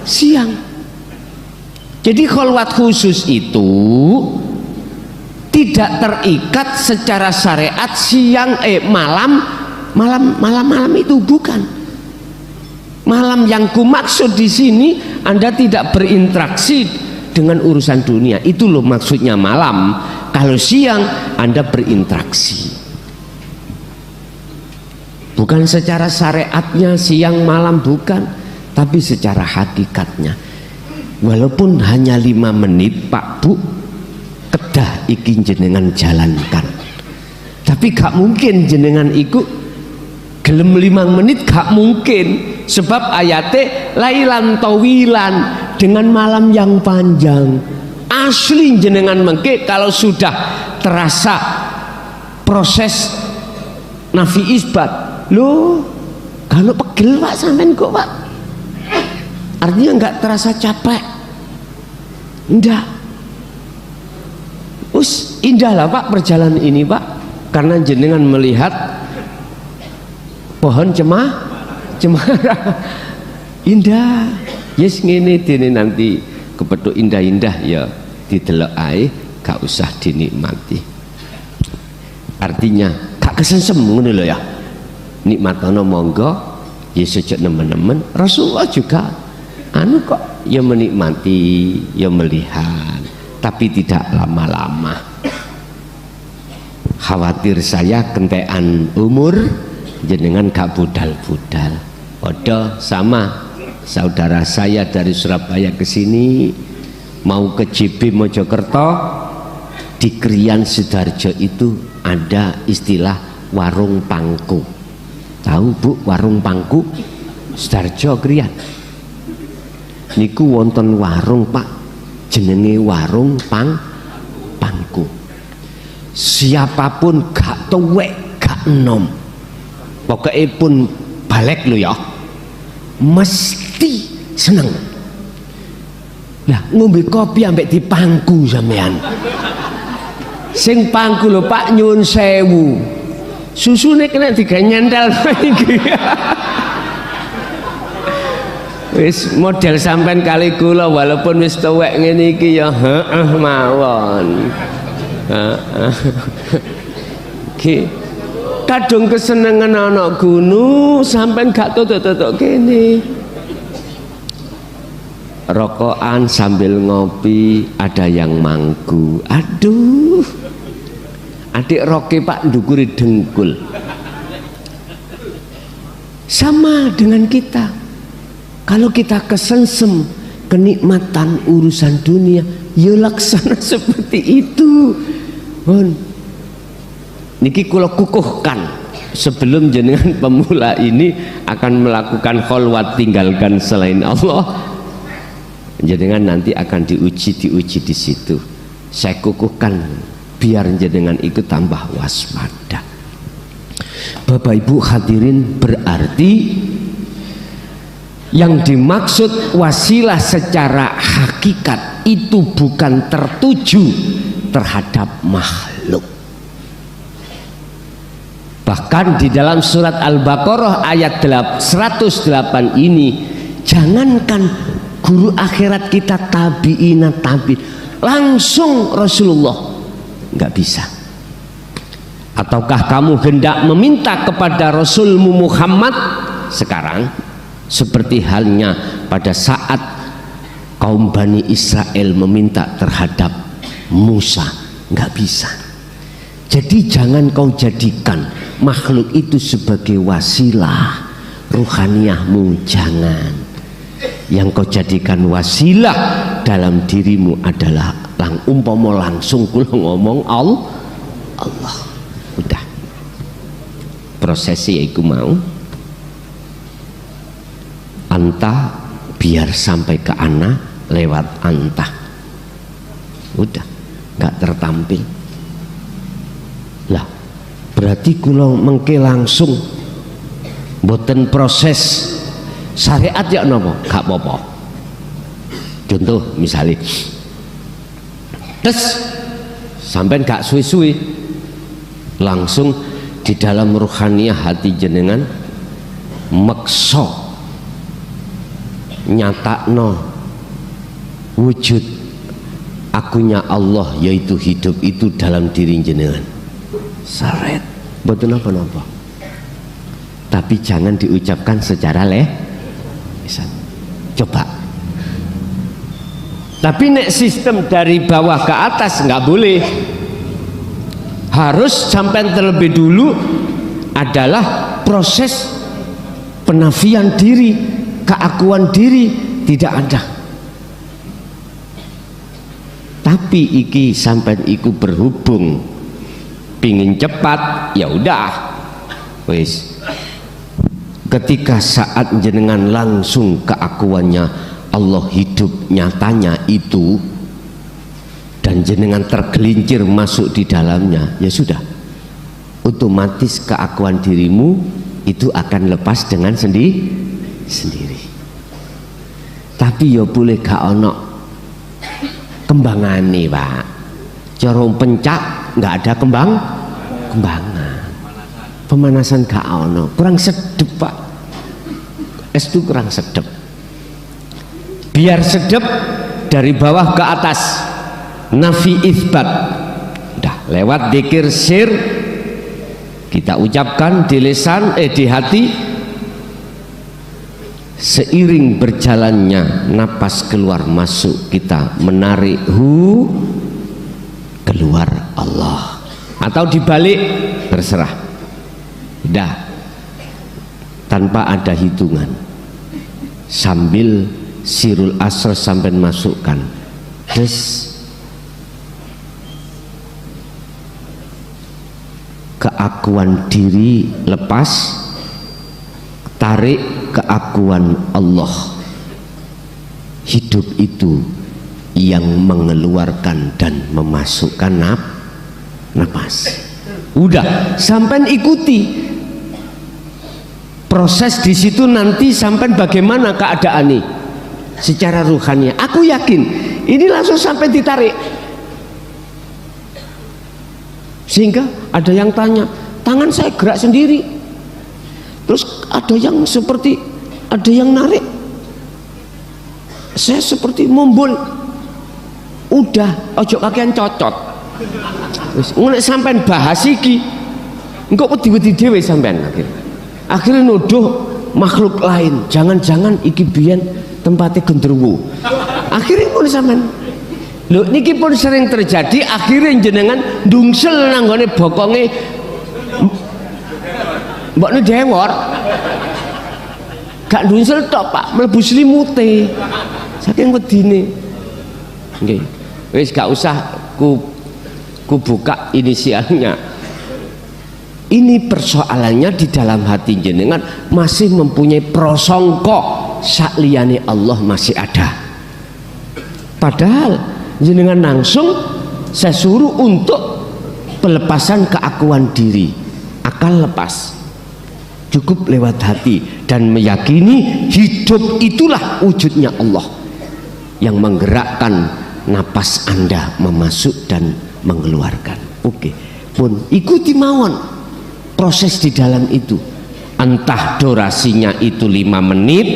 siang. Jadi kholwat khusus itu tidak terikat secara syariat siang malam itu bukan. Malam yang kumaksud di sini Anda tidak berinteraksi dengan urusan dunia. Itu loh maksudnya malam. Kalau siang Anda berinteraksi. Bukan secara syariatnya siang malam, bukan, tapi secara hakikatnya. Walaupun hanya 5 menit Pak Bu, kedah iki jenengan jalankan. Tapi gak mungkin jenengan iku gelem 5 menit, gak mungkin. Sebab ayatnya lailan tawilan, dengan malam yang panjang. Asli jenengan mengke kalau sudah terasa proses nafi isbat. Loh, kalau pegel Pak sampean kok Pak? Artinya nggak terasa capek? Enggak. Indah lah Pak perjalanan ini Pak, karena jenengan melihat pohon cemara. Indah. Yes ngene dene nanti kepethuk indah-indah ya didelok ae, gak usah dinikmati. Artinya kesensem ngono lho ya. Nikmatono monggo ya sejak nemen-nemen. Rasulullah juga anu kok ya menikmati, ya melihat, tapi tidak lama-lama. Khawatir saya kentean umur jenengan gak budal-budal. Padha sama saudara saya dari Surabaya ke sini mau ke JB Mojokerto, di Krian Sidoarjo itu ada istilah warung pangku. Tahu Bu warung pangku? Sidoarjo Krian. Niku wonten warung Pak, jenenge warung pangku. Siapapun gak tuwek gak enom, pokoknya pun balik lo ya, mesti seneng. Lah ngombe kopi ambek dipangku sampean. Sing pangku lho Pak nyuwun sewu. Susune kena diganyentel iki. Wis model sampean kali kula walaupun wis tuwek ngene iki ya heeh mawon. Heeh. Ki kadung kesenengan anak gunung sampean gak tutuk-tutuk kene. Rokokan sambil ngopi, ada yang mangku. Aduh, adik roke Pak ndukuri dengkul. Sama dengan kita, kalau kita kesensem kenikmatan urusan dunia, ya laksana seperti itu. Bon, niki kula kukuhkan sebelum jenengan pemula ini akan melakukan kholwat tinggalkan selain Allah. Jenengan nanti akan diuji di situ. Saya kukuhkan biar jenengan ikut tambah waspada. Bapak Ibu hadirin, berarti yang dimaksud wasilah secara hakikat itu bukan tertuju terhadap makhluk. Bahkan di dalam surat Al-Baqarah ayat 108 ini, jangankan guru akhirat kita tabi'ina langsung Rasulullah nggak bisa. Ataukah kamu hendak meminta kepada Rasulmu Muhammad sekarang seperti halnya pada saat kaum Bani Israel meminta terhadap Musa? Nggak bisa. Jadi jangan kau jadikan makhluk itu sebagai wasilah ruhaniyahmu, jangan. Yang kau jadikan wasilah dalam dirimu adalah umpama langsung kula ngomong Allah. Udah prosesi iku mau anta biar sampai ke ana lewat anta, udah gak tertampil lah. Berarti kula mengke langsung boten proses syariat ya nopo, gak apa-apa. Contoh misalnya terus sampai gak suwi-suwi langsung di dalam ruhaniyah hati jenengan makso nyatakno wujud akunya Allah, yaitu hidup itu dalam diri jenengan. Saret betul apa-apa, tapi jangan diucapkan secara coba. Tapi nek sistem dari bawah ke atas nggak boleh, harus sampai terlebih dulu adalah proses penafian diri, keakuan diri tidak ada. Tapi iki sampai iku berhubung pingin cepat, ya udah wis. Ketika saat jenengan langsung keakuannya Allah hidup nyatanya itu dan jenengan tergelincir masuk di dalamnya, ya sudah, otomatis keakuan dirimu itu akan lepas dengan sendiri. Tapi ya boleh gak ono kembangane Pak, cara pencak nggak ada kembangan, pemanasan gak ono, kurang sedep Pak, es itu kurang sedep. Biar sedep dari bawah ke atas, nafi isbat, udah lewat dzikir sir kita ucapkan di lisan, di hati. Seiring berjalannya napas keluar masuk, kita menarik keluar Allah, atau dibalik, terserah. Dah, tanpa ada hitungan, sambil sirul asr sampai masukkan, keakuan diri lepas, tarik keakuan Allah. Hidup itu yang mengeluarkan dan memasukkan napas. Udah, sampai ikuti proses di situ nanti, sampai bagaimana keadaan nih secara ruhani. Aku yakin ini langsung sampai ditarik, sehingga ada yang tanya, tangan saya gerak sendiri. Terus ada yang seperti, ada yang narik, saya seperti mumbul. Udah, ojo kakean cocot. Terus mulai sampai bahas iki, engkau wedi-wedi dewe sampean. Akhirnya nuduh makhluk lain, jangan-jangan iki biyen tempatnya genderuwo. Akhirnya mulai sampean, lho niki pun sering terjadi. Akhirnya jenengan ndungsel nanggone bokonge mbokne dewor. Gak ndungsel tok Pak, mlebu slimute saking wedine. Nggih, wis gak usah ku buka inisialnya. Ini persoalannya di dalam hati jenengan masih mempunyai prasangka sakliyane Allah masih ada. Padahal jenengan langsung saya suruh untuk pelepasan keakuan diri, akal lepas, cukup lewat hati dan meyakini hidup itulah wujudnya Allah yang menggerakkan napas Anda memasuk dan mengeluarkan. Oke, pun ikuti mawon proses di dalam itu, entah durasinya itu 5 menit,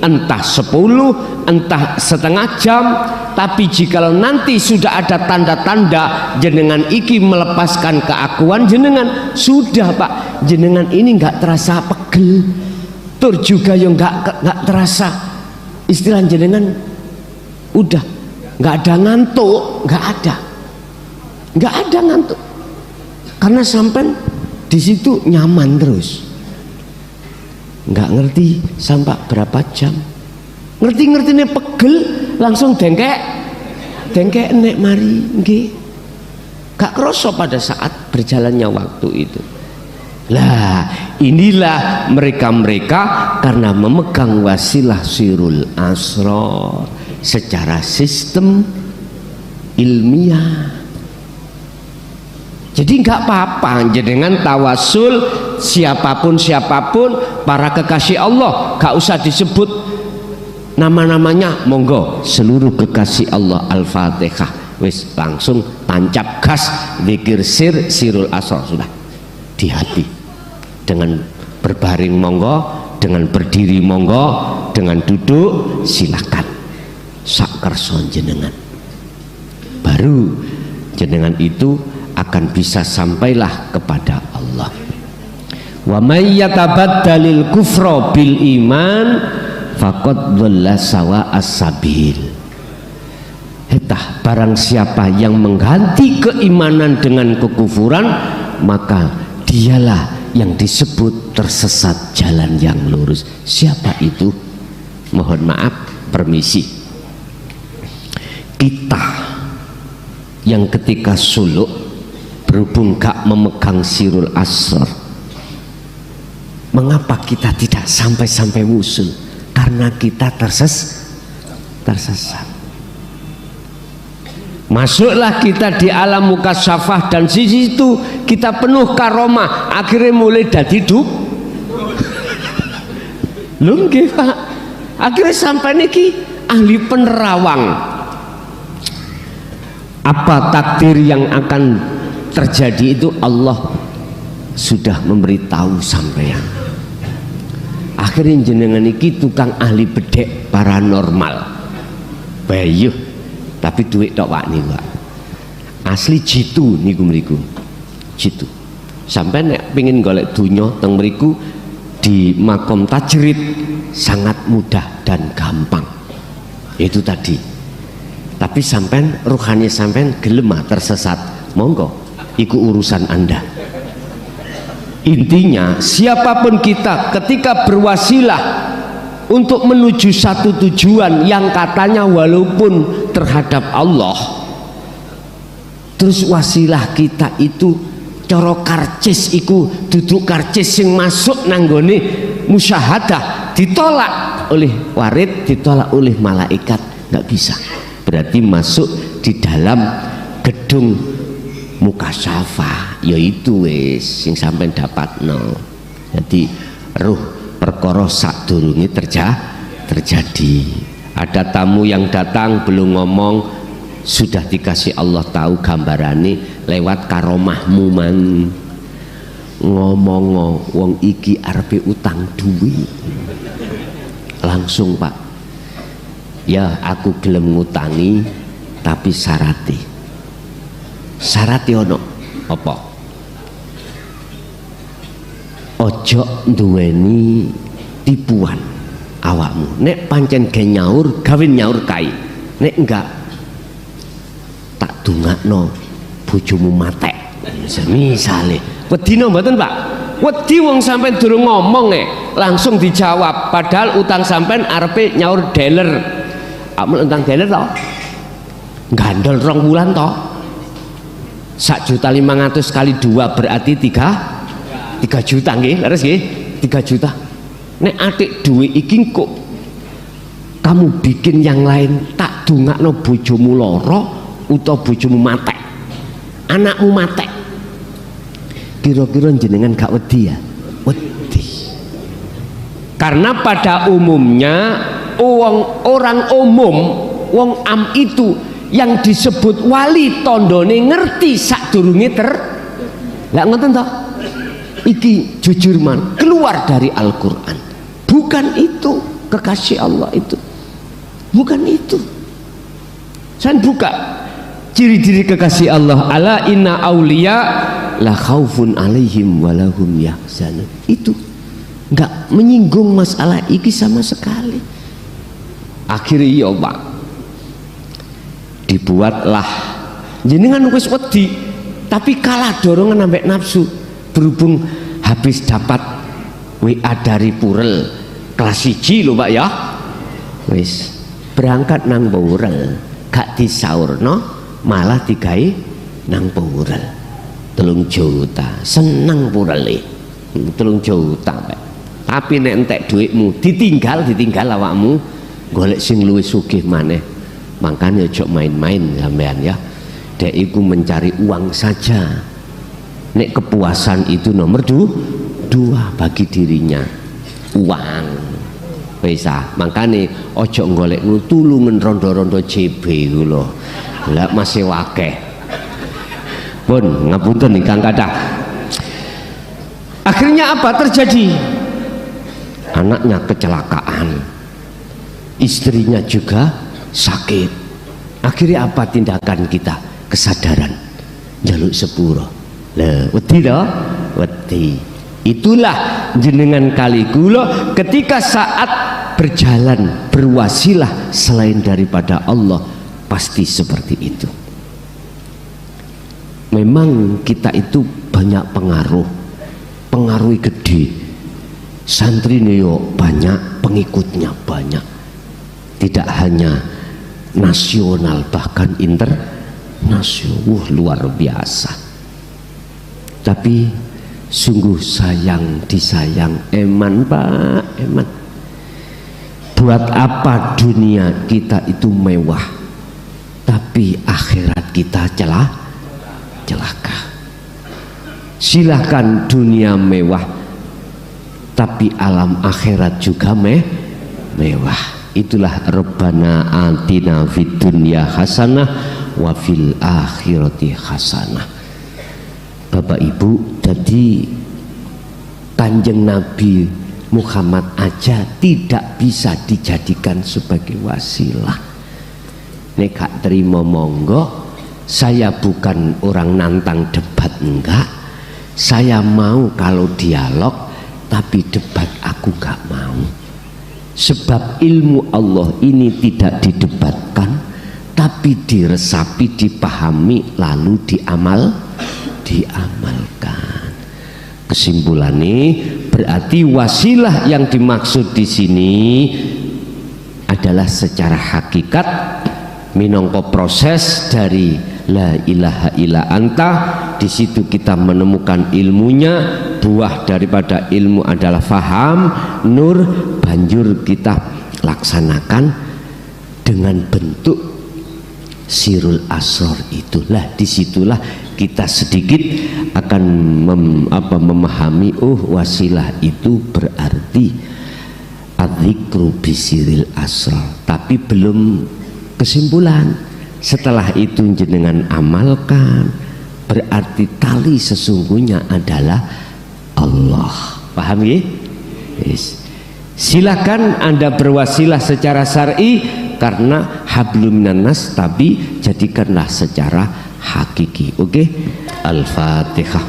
entah 10, entah setengah jam. Tapi jikalau nanti sudah ada tanda-tanda jenengan iki melepaskan keakuan jenengan, sudah Pak, jenengan ini nggak terasa pegel, tur juga yang nggak terasa istilah jenengan, udah nggak ada ngantuk, nggak ada ngantuk, karena sampai di situ nyaman terus, nggak ngerti sampai berapa jam, ngerti-ngertinya pegel langsung dengkek nek mari nggih, gak kroso pada saat berjalannya waktu itu. Lah inilah mereka karena memegang wasilah sirul asrar secara sistem ilmiah. Jadi nggak apa-apa jenengan tawasul siapapun para kekasih Allah, gak usah disebut nama-namanya, monggo seluruh kekasih Allah Al-Fatihah, wis langsung tancap gas zikir sirul asrar, sudah di hati. Dengan berbaring monggo, dengan berdiri monggo, dengan duduk silakan, sak kerso jenengan. Baru jenengan itu akan bisa sampailah kepada Allah. Wa may yatabaddalil kufra bil iman faqad dhalla sawa as-sabil. Hetah barang siapa yang mengganti keimanan dengan kekufuran, maka dialah yang disebut tersesat jalan yang lurus. Siapa itu? Mohon maaf, permisi. Kita yang ketika suluk berhubung gak memegang sirul asrar, mengapa kita tidak sampai wusul? Karena kita tersesat. Masuklah kita di alam mukasyafah dan di situ kita penuh karomah, akhirnya mulai dadi duk. Lho nggih Pak, akhirnya sampai niki ahli penerawang. Apa takdir yang akan terjadi itu Allah sudah memberitahu sampean. Akhirnya jenengan iki tukang ahli bedek paranormal, bayuh tapi duit tok Pak niku, asli jitu niku mriku, jitu Sampai nek pingin golek dunya teng mriku di makom tajrid sangat mudah dan gampang. Itu tadi. Tapi sampean ruhani sampean gelem tersesat, monggo iku urusan Anda. Intinya siapapun kita ketika berwasilah untuk menuju satu tujuan yang katanya walaupun terhadap Allah, terus wasilah kita itu cara karcis iku duduk karcis yang masuk nanggone musyahadah ditolak oleh warid, ditolak oleh malaikat, nggak bisa. Berarti masuk di dalam gedung mukasyafah, yaitu wis sing sampean dapatno. Jadi ruh perkara sadurunge terjadi. Ada tamu yang datang belum ngomong, sudah dikasih Allah tahu gambarane lewat karomahmu man. Ngomong wong iki arepe utang duit. Langsung Pak, ya aku gelem ngutangi tapi syaratnya ono apa? Ojo duweni tipuan awakmu. Nek pancen ge nyaur gawe nyaur kae, nek enggak tak dungakno bojomu matek misale. Wedine mboten Pak, wedi wong sampean durung ngomong langsung dijawab, padahal utang sampean arepe nyaur dealer. Amun utang dealer to gandol 2 bulan to 1.500.000 kali 2 berarti 3 juta nggih, leres nggih, 3 juta. Nek atik duit iki kok kamu bikin yang lain, tak dungakno bojomu lara utawa bojomu matek, anakmu matek, kira-kira jenengan gak wedi ya? Wedi. Karena pada umumnya orang umum, wong am itu yang disebut wali tondone ngerti sadurunge lah ngoten toh. Iki jujur man keluar dari Al-Qur'an. Bukan itu kekasih Allah itu. Bukan itu. Saya buka ciri-ciri kekasih Allah. Ala inna auliya la khaufun alaihim walahum yahzanun. Itu enggak menyinggung masalah iki sama sekali. Akhirnya ya Pak, dibuatlah jenengan wis wedi tapi kalah dorongan ambek nafsu. Berhubung habis dapat WA dari Purel kelas 1 lho Pak ya, wis berangkat nang Purel gak disaurno malah digawe nang Purel 3 juta. Seneng Purel 3 juta Pak. Tapi nek entek duitmu ditinggal awakmu golek sing luwih sugih maneh. Makanya ojo main-main sampean ya. Dek iku mencari uang saja. Nek kepuasan itu nomor 2 bagi dirinya, uang. Bisa. Makanya ojo golek tulungan rondo-rondo CB iku lho. Lah masih wakeh. Pun ngapunten ingkang kathah. Akhirnya apa terjadi? Anaknya kecelakaan. Istrinya juga sakit. Akhirnya apa tindakan kita? Kesadaran, jaluk sepuro. Lah wedi to, wedi. Itulah jenengan kali kula ketika saat berjalan berwasilah selain daripada Allah, pasti seperti itu. Memang kita itu banyak pengaruh gede. Santri neo banyak, pengikutnya banyak. Tidak hanya nasional, bahkan internasional, luar biasa. Tapi sungguh sayang disayang, eman Pak, eman. Buat apa dunia kita itu mewah, tapi akhirat kita celaka. Silahkan dunia mewah, tapi alam akhirat juga mewah. Itulah Rabbana atina fid dunya hasanah wa fil akhirati hasanah. Bapak Ibu, jadi Kanjeng Nabi Muhammad aja tidak bisa dijadikan sebagai wasilah. Nek gak terima monggo, saya bukan orang nantang debat enggak, Saya mau kalau dialog, tapi debat aku gak mau. Sebab ilmu Allah ini tidak didebatkan, tapi diresapi, dipahami, lalu diamalkan. Kesimpulannya berarti wasilah yang dimaksud di sini adalah secara hakikat minangka proses dari la ilaha illa anta. Di situ kita menemukan ilmunya, buah daripada ilmu adalah faham, nur, banjur kita laksanakan dengan bentuk sirul asror itulah. Disitulah kita sedikit akan memahami, oh wasilah itu berarti adzikru bisiril asror, tapi belum kesimpulan. Setelah itu jenengan amalkan, berarti tali sesungguhnya adalah Allah. Paham ya? Yes. Silakan Anda berwasilah secara syar'i karena hablum minan nas, tapi jadikanlah secara hakiki. Oke? Al-Fatihah.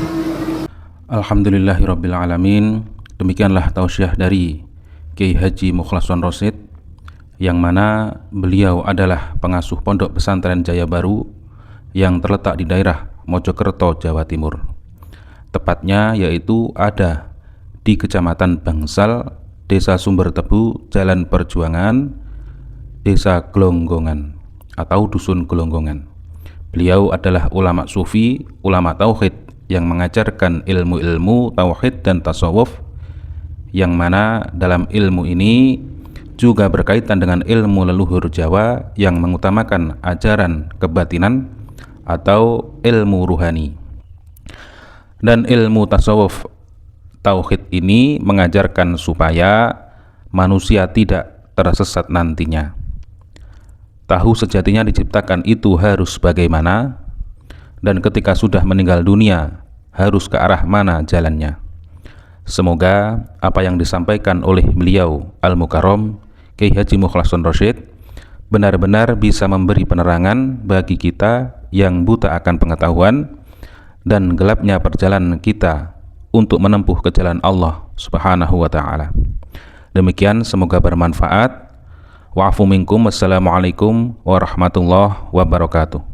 Alhamdulillahirabbil alamin. Demikianlah tausiah dari Kiai Haji Mukhlason Rosyid, yang mana beliau adalah pengasuh Pondok Pesantren Jaya Baru yang terletak di daerah Mojokerto, Jawa Timur. Tepatnya yaitu ada di Kecamatan Bangsal, Desa Sumber Tebu, Jalan Perjuangan, Desa Glonggongan atau Dusun Glonggongan. Beliau adalah ulama sufi, ulama tauhid yang mengajarkan ilmu-ilmu tauhid dan tasawuf, yang mana dalam ilmu ini juga berkaitan dengan ilmu leluhur Jawa yang mengutamakan ajaran kebatinan atau ilmu ruhani. Dan ilmu tasawuf tauhid ini mengajarkan supaya manusia tidak tersesat nantinya. Tahu sejatinya diciptakan itu harus bagaimana, dan ketika sudah meninggal dunia harus ke arah mana jalannya. Semoga apa yang disampaikan oleh beliau Al-Mukarram Kiai Haji Mukhlason Rosyid benar-benar bisa memberi penerangan bagi kita yang buta akan pengetahuan dan gelapnya perjalanan kita untuk menempuh ke jalan Allah Subhanahu wa ta'ala. Demikian, semoga bermanfaat. Wa'afu minkum. Wassalamualaikum warahmatullahi wabarakatuh.